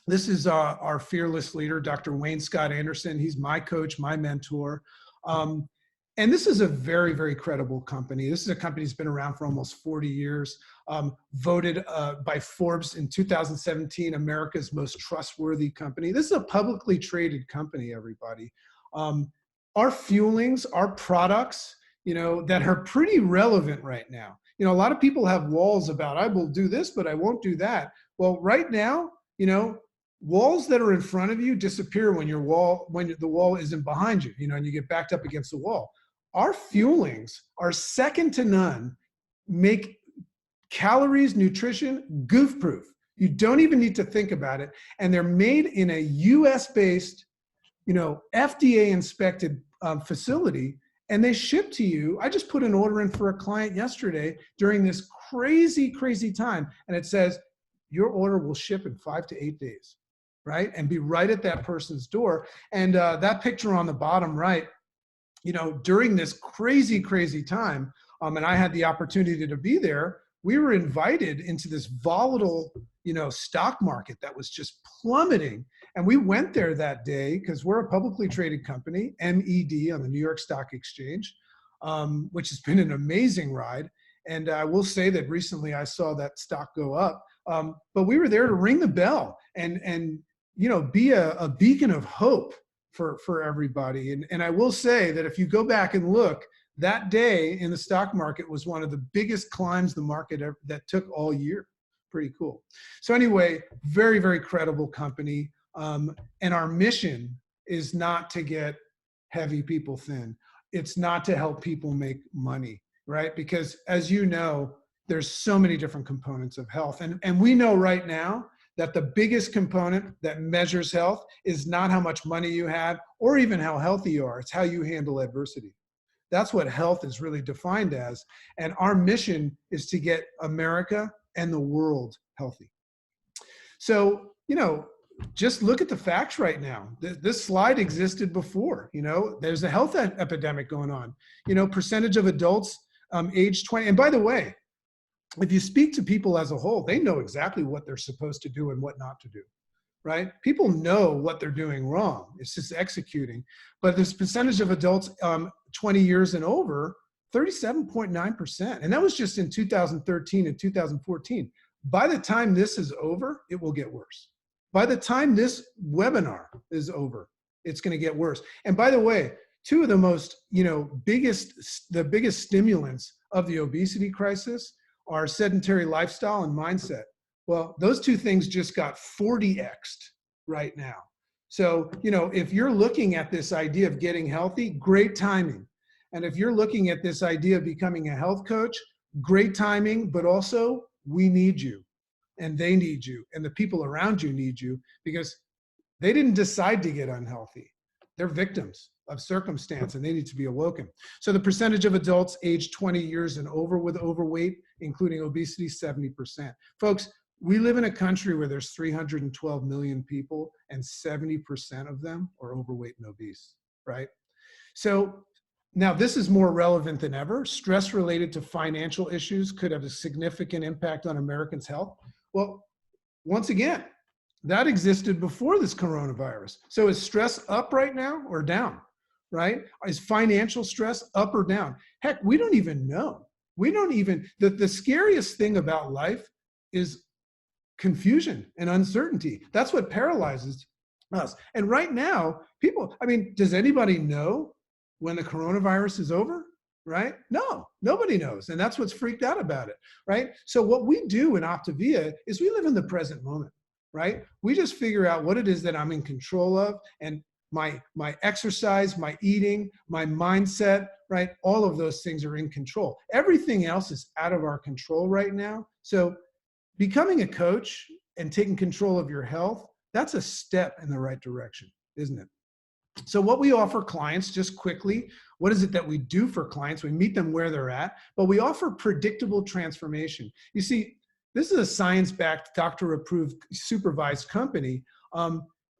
A: This is our fearless leader, Dr. Wayne Scott Anderson. He's my coach, my mentor. And this is a very, very credible company. This is a company that's been around for almost 40 years, voted by Forbes in 2017 America's most trustworthy company. This is a publicly traded company, everybody. Our fuelings, our products, that are pretty relevant right now. A lot of people have walls about, I will do this, but I won't do that. Well, right now, walls that are in front of you disappear when the wall isn't behind you, and you get backed up against the wall. Our fuelings are second to none, make calories, nutrition, goof proof. You don't even need to think about it. And they're made in a US based, FDA inspected facility, and they ship to you. I just put an order in for a client yesterday during this crazy, crazy time. And it says your order will ship in 5 to 8 days, right? And be right at that person's door. And that picture on the bottom right, during this crazy, crazy time, and I had the opportunity to be there, we were invited into this volatile, stock market that was just plummeting. And we went there that day because we're a publicly traded company, MED, on the New York Stock Exchange, which has been an amazing ride. And I will say that recently I saw that stock go up. But we were there to ring the bell and be a beacon of hope for everybody. And I will say that if you go back and look, that day in the stock market was one of the biggest climbs the market ever, that took all year. Pretty cool. So anyway, very, very credible company. And our mission is not to get heavy people thin. It's not to help people make money, right? Because as you know, there's so many different components of health. And we know right now that the biggest component that measures health is not how much money you have or even how healthy you are. It's how you handle adversity. That's what health is really defined as. And our mission is to get America and the world healthy. So, just look at the facts right now. This slide existed before. There's a health epidemic going on. Percentage of adults age 20. And by the way, if you speak to people as a whole, they know exactly what they're supposed to do and what not to do, right? People know what they're doing wrong. It's just executing. But this percentage of adults 20 years and over, 37.9%. And that was just in 2013 and 2014. By the time this is over, it will get worse. By the time this webinar is over, it's going to get worse. And by the way, two of the most, biggest stimulants of the obesity crisis are sedentary lifestyle and mindset. Well, those two things just got 40x'd right now. So, if you're looking at this idea of getting healthy, great timing. And if you're looking at this idea of becoming a health coach, great timing, but also we need you and they need you and the people around you need you because they didn't decide to get unhealthy. They're victims of circumstance and they need to be awoken. So the percentage of adults aged 20 years and over with overweight, including obesity, 70%. Folks, we live in a country where there's 312 million people and 70% of them are overweight and obese, right? So now this is more relevant than ever. Stress related to financial issues could have a significant impact on Americans' health. Well, once again, that existed before this coronavirus. So is stress up right now or down, right? Is financial stress up or down? Heck, we don't even know. The scariest thing about life is confusion and uncertainty. That's what paralyzes us. And right now, does anybody know when the coronavirus is over, right? No, nobody knows. And that's what's freaked out about it, right? So what we do in Optavia is we live in the present moment, right? We just figure out what it is that I'm in control of and my exercise, my eating, my mindset, right? All of those things are in control. Everything else is out of our control right now. So becoming a coach and taking control of your health, that's a step in the right direction, isn't it? So what we offer clients, just quickly, what is it that we do for clients? We meet them where they're at, but we offer predictable transformation. You see, this is a science-backed, doctor-approved, supervised company.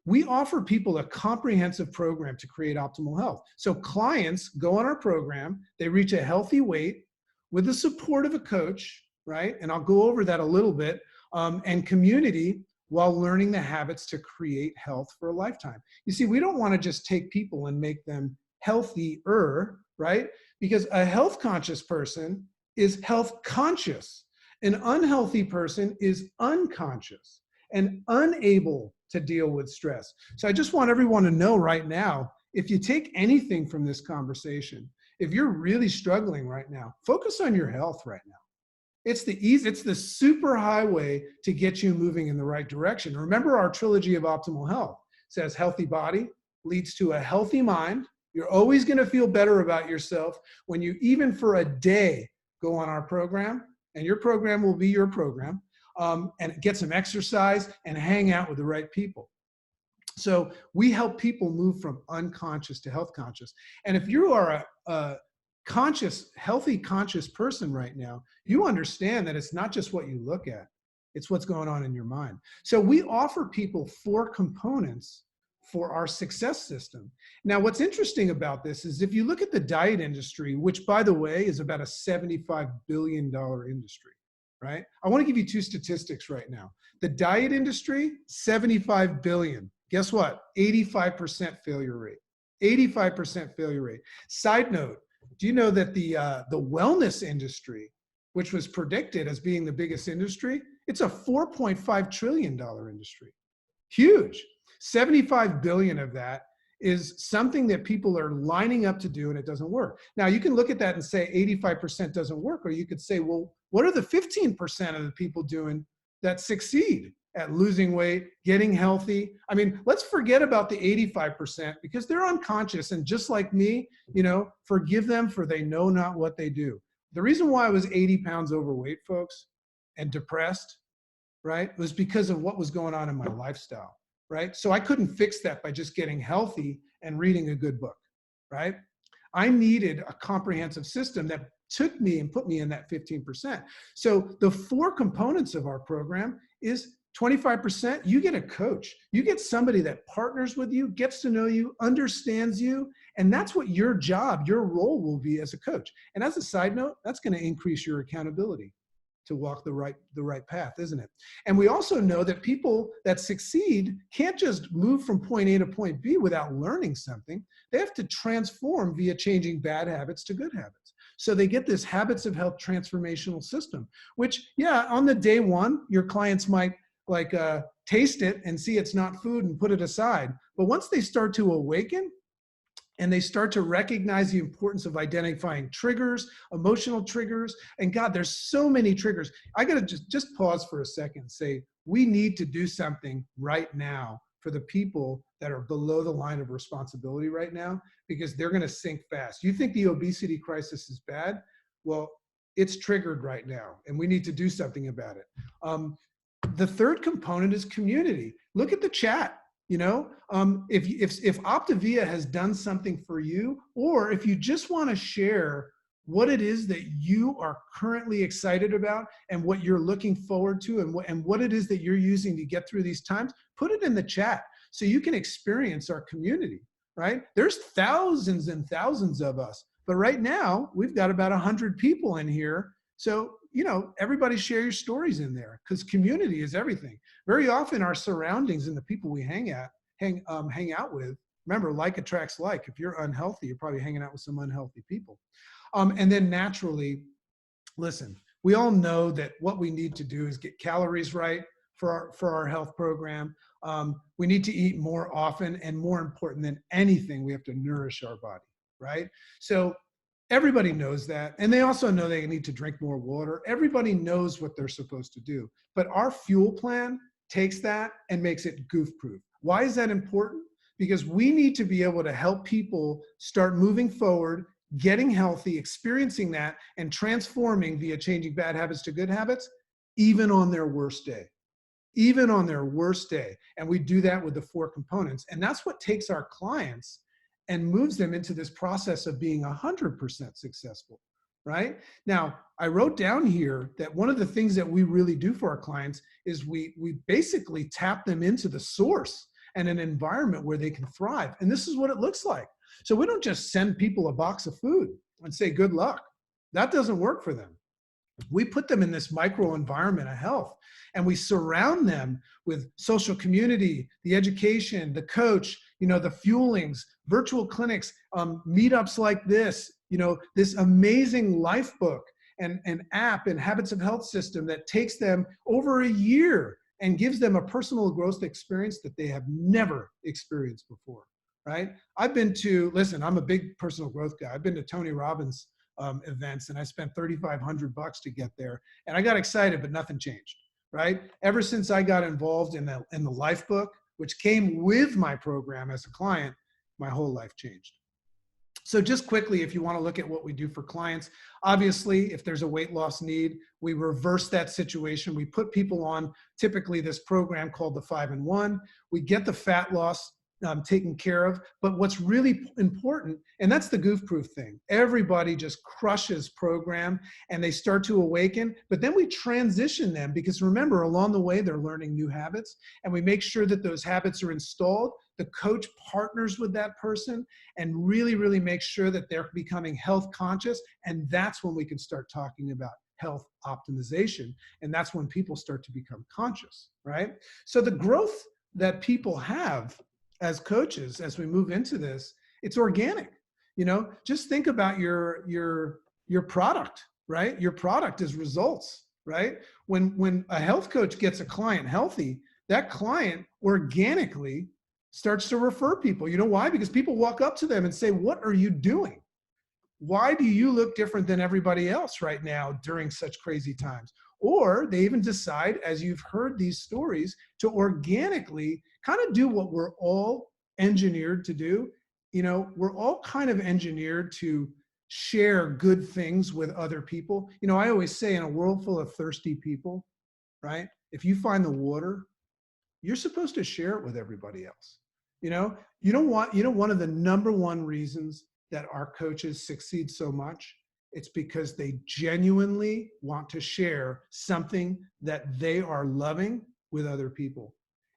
A: We offer people a comprehensive program to create optimal health. So clients go on our program, they reach a healthy weight with the support of a coach, right? And I'll go over that a little bit, and community, while learning the habits to create health for a lifetime. You see, we don't want to just take people and make them healthier, right? Because a health conscious person is health conscious. An unhealthy person is unconscious and unable to deal with stress. So I just want everyone to know right now, if you take anything from this conversation, if you're really struggling right now, focus on your health right now. It's the super highway to get you moving in the right direction. Remember our trilogy of optimal health. It says healthy body leads to a healthy mind. You're always going to feel better about yourself when you, even for a day, go on our program, and your program will be your program, and get some exercise and hang out with the right people. So we help people move from unconscious to health conscious. And if you are a conscious, healthy, conscious person right now, you understand that it's not just what you look at, it's what's going on in your mind. So we offer people 4 components for our success system. Now, what's interesting about this is if you look at the diet industry, which by the way is about a $75 billion industry, right? I want to give you 2 statistics right now. The diet industry, 75 billion. Guess what? 85% failure rate. 85% failure rate. Side note, do you know that the wellness industry, which was predicted as being the biggest industry, it's a $4.5 trillion industry. Huge. 75 billion of that is something that people are lining up to do and it doesn't work. Now you can look at that and say 85% doesn't work, or you could say, well, what are the 15% of the people doing that succeed at losing weight, getting healthy? I mean, let's forget about the 85% because they're unconscious, and just like me, forgive them for they know not what they do. The reason why I was 80 pounds overweight, folks, and depressed, right, was because of what was going on in my lifestyle. Right? So I couldn't fix that by just getting healthy and reading a good book, right? I needed a comprehensive system that took me and put me in that 15%. So the 4 components of our program is 25%, you get a coach. You get somebody that partners with you, gets to know you, understands you, and that's what your job, your role will be as a coach. And as a side note, that's going to increase your accountability to walk the right path, isn't it? And we also know that people that succeed can't just move from point A to point B without learning something. They have to transform via changing bad habits to good habits. So they get this habits of health transformational system, which, yeah, on the day one, your clients might taste it and see it's not food and put it aside. But once they start to awaken, and they start to recognize the importance of identifying triggers, emotional triggers. And God, there's so many triggers. I got to just pause for a second and say, we need to do something right now for the people that are below the line of responsibility right now, because they're going to sink fast. You think the obesity crisis is bad? Well, it's triggered right now, and we need to do something about it. The 3rd component is community. Look at the chat. If Optavia has done something for you, or if you just want to share what it is that you are currently excited about and what you're looking forward to, and what it is that you're using to get through these times, put it in the chat so you can experience our community, right? There's thousands and thousands of us, but right now we've got about 100 people in here. So, everybody share your stories in there, because community is everything. Very often our surroundings and the people we hang out with, remember, like attracts like. If you're unhealthy, you're probably hanging out with some unhealthy people. And then naturally, listen, we all know that what we need to do is get calories right for our health program. We need to eat more often, and more important than anything, we have to nourish our body, right? So everybody knows that. And they also know they need to drink more water. Everybody knows what they're supposed to do. But our fuel plan takes that and makes it goof-proof. Why is that important? Because we need to be able to help people start moving forward, getting healthy, experiencing that, and transforming via changing bad habits to good habits, even on their worst day. Even on their worst day. And we do that with the 4 components. And that's what takes our clients and moves them into this process of being 100% successful, right? Now, I wrote down here that one of the things that we really do for our clients is we basically tap them into the source and an environment where they can thrive. And this is what it looks like. So we don't just send people a box of food and say, good luck. That doesn't work for them. We put them in this micro environment of health, and we surround them with social community, the education, the coach, the fuelings, virtual clinics, meetups like this, this amazing life book and app and habits of health system that takes them over a year and gives them a personal growth experience that they have never experienced before, right? Listen, I'm a big personal growth guy. I've been to Tony Robbins events, and I spent $3,500 to get there, and I got excited, but nothing changed, right? Ever since I got involved in the life book, which came with my program as a client, my whole life changed. So just quickly, if you want to look at what we do for clients, obviously, if there's a weight loss need, we reverse that situation. We put people on typically this program called the 5-in-1. We get the fat loss taken care of. But what's really important, and that's the goof proof thing, everybody just crushes program and they start to awaken, but then we transition them because remember, along the way, they're learning new habits and we make sure that those habits are installed. The coach partners with that person and really, really make sure that they're becoming health conscious. And that's when we can start talking about health optimization. And that's when people start to become conscious, right? So the growth that people have as coaches, as we move into this, it's organic. Just think about your product, right? Your product is results, right? When a health coach gets a client healthy, that client organically starts to refer people. You know why? Because people walk up to them and say, what are you doing? Why do you look different than everybody else right now during such crazy times? Or they even decide, as you've heard these stories, to organically kind of do what we're all engineered to do. We're all kind of engineered to share good things with other people. I always say in a world full of thirsty people, right? If you find the water, you're supposed to share it with everybody else. One of the number one reasons that our coaches succeed so much, it's because they genuinely want to share something that they are loving with other people.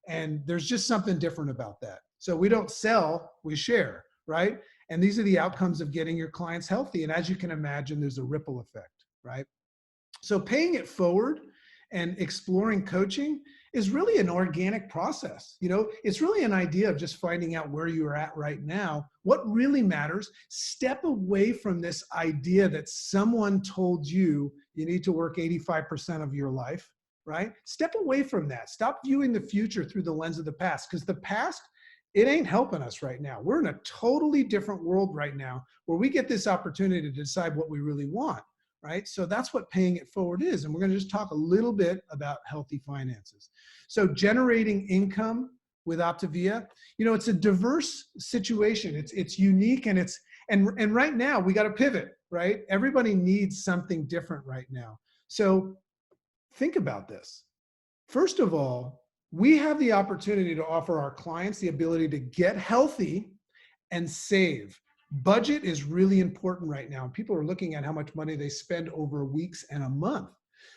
A: And there's just something different about that. So we don't sell, we share, right? And these are the outcomes of getting your clients healthy. And as you can imagine, there's a ripple effect, right? So paying it forward and exploring coaching is really an organic process. It's really an idea of just finding out where you're at right now. What really matters, step away from this idea that someone told you need to work 85% of your life, right? Step away from that. Stop viewing the future through the lens of the past, because the past, it ain't helping us right now. We're in a totally different world right now where we get this opportunity to decide what we really want. Right? So that's what paying it forward is. And we're going to just talk a little bit about healthy finances. So generating income with Optavia, it's a diverse situation. It's unique and right now we got to pivot, right? Everybody needs something different right now. So think about this. First of all, we have the opportunity to offer our clients the ability to get healthy and save. Budget is really important right now. People are looking at how much money they spend over weeks and a month.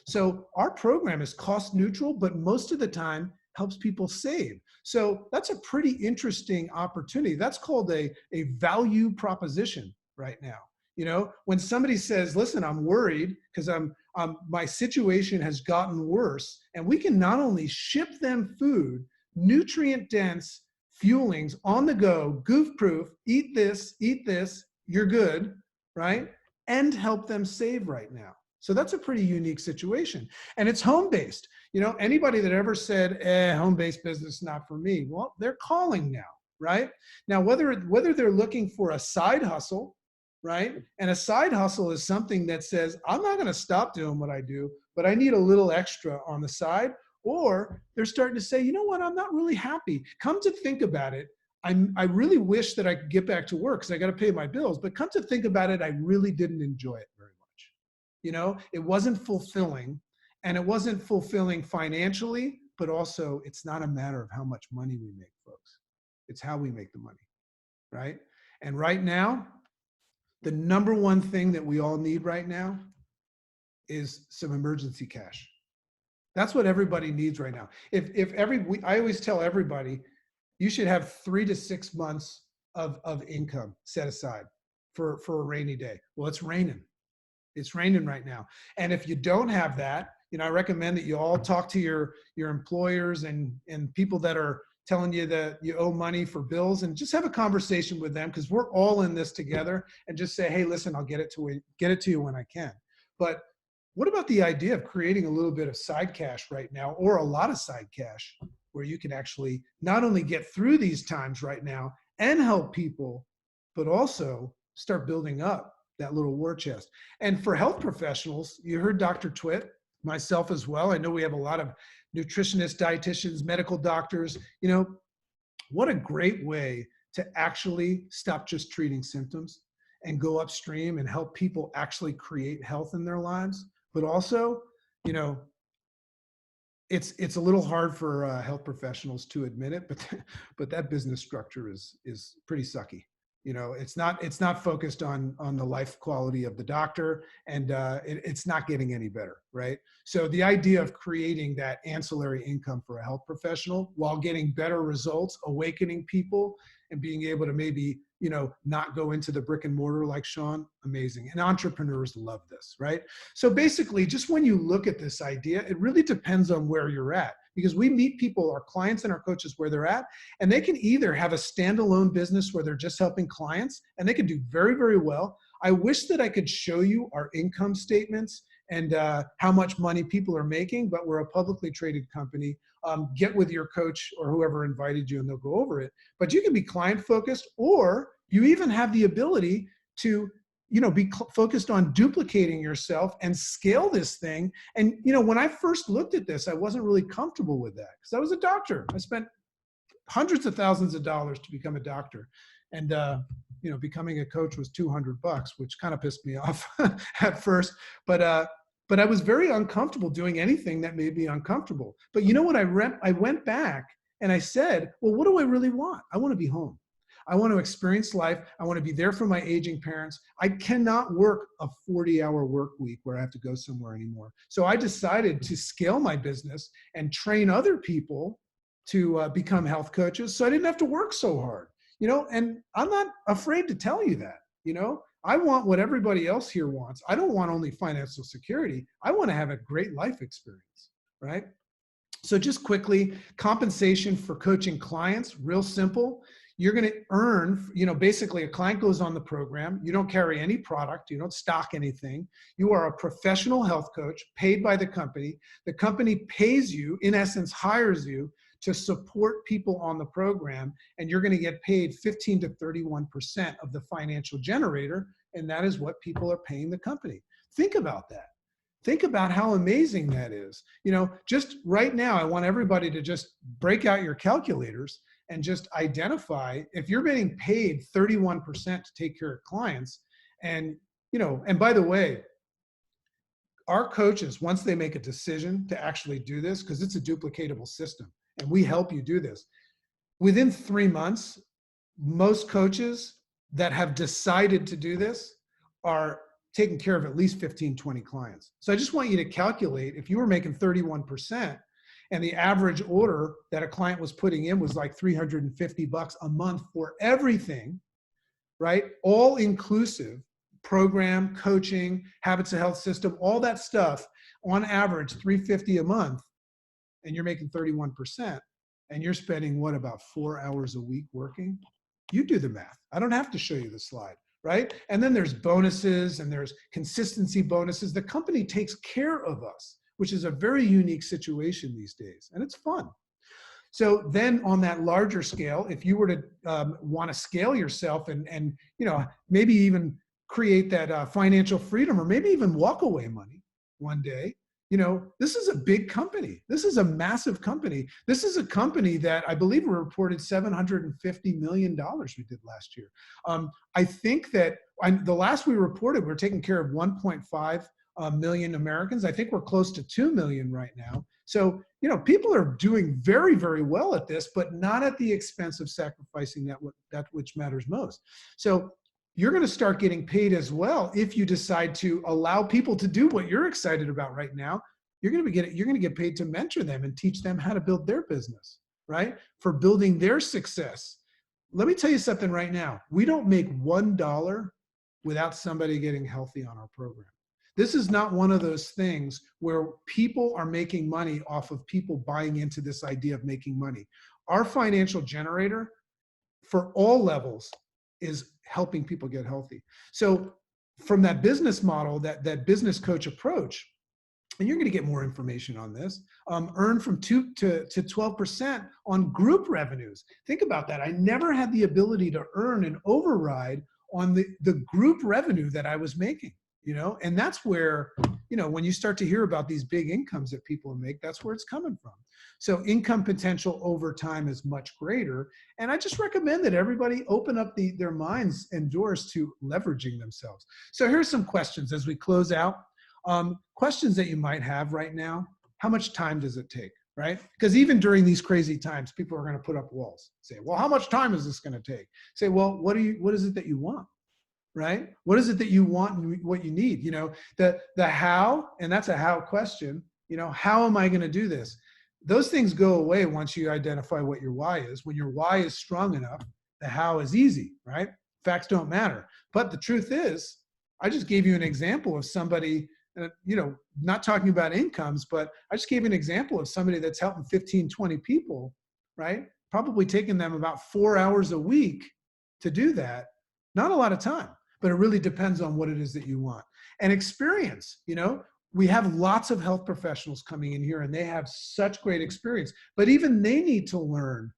A: So our program is cost neutral, but most of the time helps people save. So that's a pretty interesting opportunity. That's called a value proposition right now. When somebody says, listen, I'm worried because my situation has gotten worse, and we can not only ship them food, nutrient dense, fuelings on the go, goof proof, eat this, you're good, right? And help them save right now. So that's a pretty unique situation. And it's home-based. Anybody that ever said, home-based business, not for me, well, they're calling now, right? Now, whether they're looking for a side hustle, right? And a side hustle is something that says, I'm not going to stop doing what I do, but I need a little extra on the side. Or they're starting to say, you know what, I'm not really happy. Come to think about it, I really wish that I could get back to work because I got to pay my bills. But come to think about it, I really didn't enjoy it very much. It wasn't fulfilling, and it wasn't fulfilling financially, but also it's not a matter of how much money we make, folks. It's how we make the money, right? And right now, the number one thing that we all need right now is some emergency cash. That's what everybody needs right now. I always tell everybody, you should have 3 to 6 months of income set aside for a rainy day. Well, it's raining. It's raining right now. And if you don't have that, I recommend that you all talk to your employers and people that are telling you that you owe money for bills, and just have a conversation with them, because we're all in this together, and just say, hey, listen, I'll get it to you when I can. But what about the idea of creating a little bit of side cash right now, or a lot of side cash, where you can actually not only get through these times right now and help people, but also start building up that little war chest. And for health professionals, you heard Dr. Twit, myself as well. I know we have a lot of nutritionists, dietitians, medical doctors. You know, what a great way to actually stop just treating symptoms and go upstream and help people actually create health in their lives. But also, you know, it's a little hard for health professionals to admit it, but that business structure is pretty sucky. You know, it's not focused on the life quality of the doctor, and it's not getting any better, right? So the idea of creating that ancillary income for a health professional while getting better results, awakening people, and being able to maybe, you know, not go into the brick and mortar like Sean, amazing. And entrepreneurs love this, right? So basically, just when you look at this idea, it really depends on where you're at, because we meet people, our clients and our coaches, where they're at, and they can either have a standalone business where they're just helping clients, and they can do very, very well. I wish that I could show you our income statements and how much money people are making, but we're a publicly traded company. Get with your coach or whoever invited you, and they'll go over it. But you can be client focused, or you even have the ability to, you know, be focused on duplicating yourself and scale this thing. And, you know, when I first looked at this, I wasn't really comfortable with that, because I was a doctor. I spent hundreds of thousands of dollars to become a doctor. And, you know, becoming a coach was $200, which kind of pissed me off at first. But I was very uncomfortable doing anything that made me uncomfortable. But you know what? I went back and I said, well, what do I really want? I want to be home. I want to experience life. I want to be there for my aging parents. I cannot work a 40-hour work week where I have to go somewhere anymore. So I decided to scale my business and train other people to become health coaches, so I didn't have to work so hard. You know, and I'm not afraid to tell you that. You know, I want what everybody else here wants. I don't want only financial security. I want to have a great life experience, right? So just quickly, compensation for coaching clients, real simple. You're going to earn, you know, basically a client goes on the program. You don't carry any product. You don't stock anything. You are a professional health coach paid by the company. The company pays you, in essence, hires you to support people on the program, and you're going to get paid 15 to 31% of the financial generator, and that is what people are paying the company. Think about that. Think about how amazing that is. You know, just right now, I want everybody to just break out your calculators and just identify if you're getting paid 31% to take care of clients. And, you know, and by the way, our coaches, once they make a decision to actually do this, because it's a duplicatable system, and we help you do this, within 3 months, most coaches that have decided to do this are taking care of at least 15, 20 clients. So I just want you to calculate, if you were making 31% and the average order that a client was putting in was like $350 a month for everything, right? All inclusive, program, coaching, habits of health system, all that stuff, on average, $350 a month, and you're making 31%, and you're spending what, about 4 hours a week working? You do the math. I don't have to show you the slide, right? And then there's bonuses and there's consistency bonuses. The company takes care of us, which is a very unique situation these days, and it's fun. So then on that larger scale, if you were to want to scale yourself and you know, maybe even create that financial freedom, or maybe even walk away money one day, you know, this is a big company. This is a massive company. This is a company that I believe we reported $750 million we did last year. I think that the last we reported, we're taking care of 1.5 million Americans. I think we're close to 2 million right now. So, you know, people are doing very, very well at this, but not at the expense of sacrificing that which matters most. So you're going to start getting paid as well if you decide to allow people to do what you're excited about right now. You're going to get paid to mentor them and teach them how to build their business, right? For building their success. Let me tell you something right now. We don't make $1 without somebody getting healthy on our program. This is not one of those things where people are making money off of people buying into this idea of making money. our financial generator for all levels is helping people get healthy. So from that business model, that business coach approach, and you're going to get more information on this, earn from 2 to 12% on group revenues. Think about that. I never had the ability to earn an override on the group revenue that I was making, you know, and that's where, you know, when you start to hear about these big incomes that people make, that's where it's coming from. So income potential over time is much greater. And I just recommend that everybody open up their minds and doors to leveraging themselves. So here's some questions as we close out. Questions that you might have right now. How much time does it take, right? Because even during these crazy times, people are going to put up walls. Say, well, how much time is this going to take? Say, well, what is it that you want, right? What is it that you want and what you need? You know, the how, and that's a how question, you know, how am I going to do this? Those things go away once you identify what your why is. When your why is strong enough, the how is easy, right? Facts don't matter. But the truth is, I just gave you an example of somebody, you know, not talking about incomes, but I just gave an example of somebody that's helping 15, 20 people, right? Probably taking them about 4 hours a week to do that. Not a lot of time, but it really depends on what it is that you want. And experience, you know, we have lots of health professionals coming in here and they have such great experience, but even they need to learn,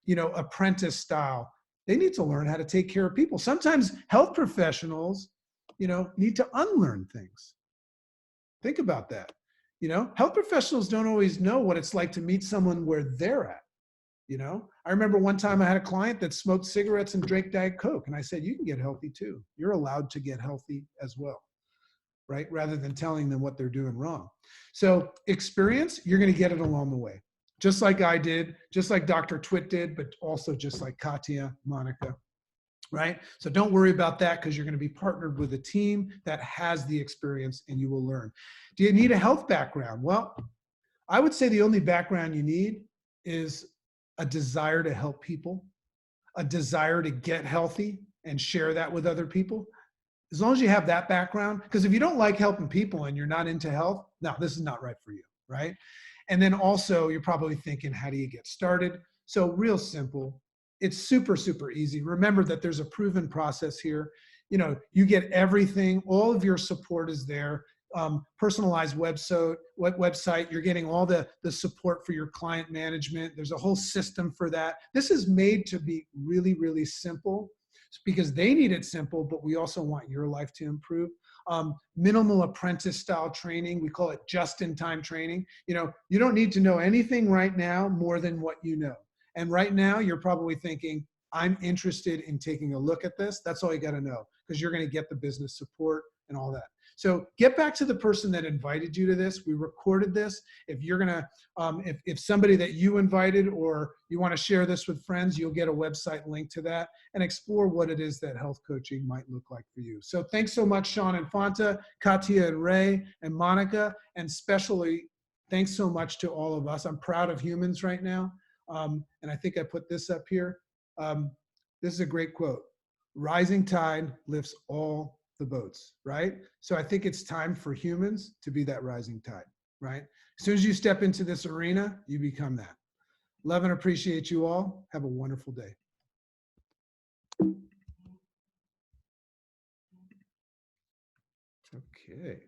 A: you know, apprentice style. They need to learn how to take care of people. Sometimes health professionals, you know, need to unlearn things. Think about that. You know, health professionals don't always know what it's like to meet someone where they're at. You know, I remember one time I had a client that smoked cigarettes and drank Diet Coke. And I said, you can get healthy too. You're allowed to get healthy as well, right? Rather than telling them what they're doing wrong. So experience, you're going to get it along the way. Just like I did, just like Dr. Twit did, but also just like Katya, Monica, right? So don't worry about that because you're going to be partnered with a team that has the experience and you will learn. Do you need a health background? Well, I would say the only background you need is a desire to help people, a desire to get healthy and share that with other people. As long as you have that background, because if you don't like helping people and you're not into health, no, this is not right for you, right? And then also you're probably thinking, how do you get started? So real simple. It's super, super easy. Remember that there's a proven process here. You know, you get everything, all of your support is there. Personalized website, you're getting all the support for your client management. There's a whole system for that. This is made to be really, really simple because they need it simple, but we also want your life to improve. Minimal apprentice style training. We call it just-in-time training. You know, you don't need to know anything right now more than what you know. And right now you're probably thinking, I'm interested in taking a look at this. That's all you got to know because you're going to get the business support and all that. So get back to the person that invited you to this. We recorded this. If you're going to, if somebody that you invited or you want to share this with friends, you'll get a website link to that and explore what it is that health coaching might look like for you. So thanks so much, Sean and Fanta, Katya and Ray and Monica, and especially thanks so much to all of us. I'm proud of humans right now. And I think I put this up here. This is a great quote. Rising tide lifts all the boats, right? So I think it's time for humans to be that rising tide, right? As soon as you step into this arena, you become that. Love and appreciate you all. Have a wonderful day. Okay.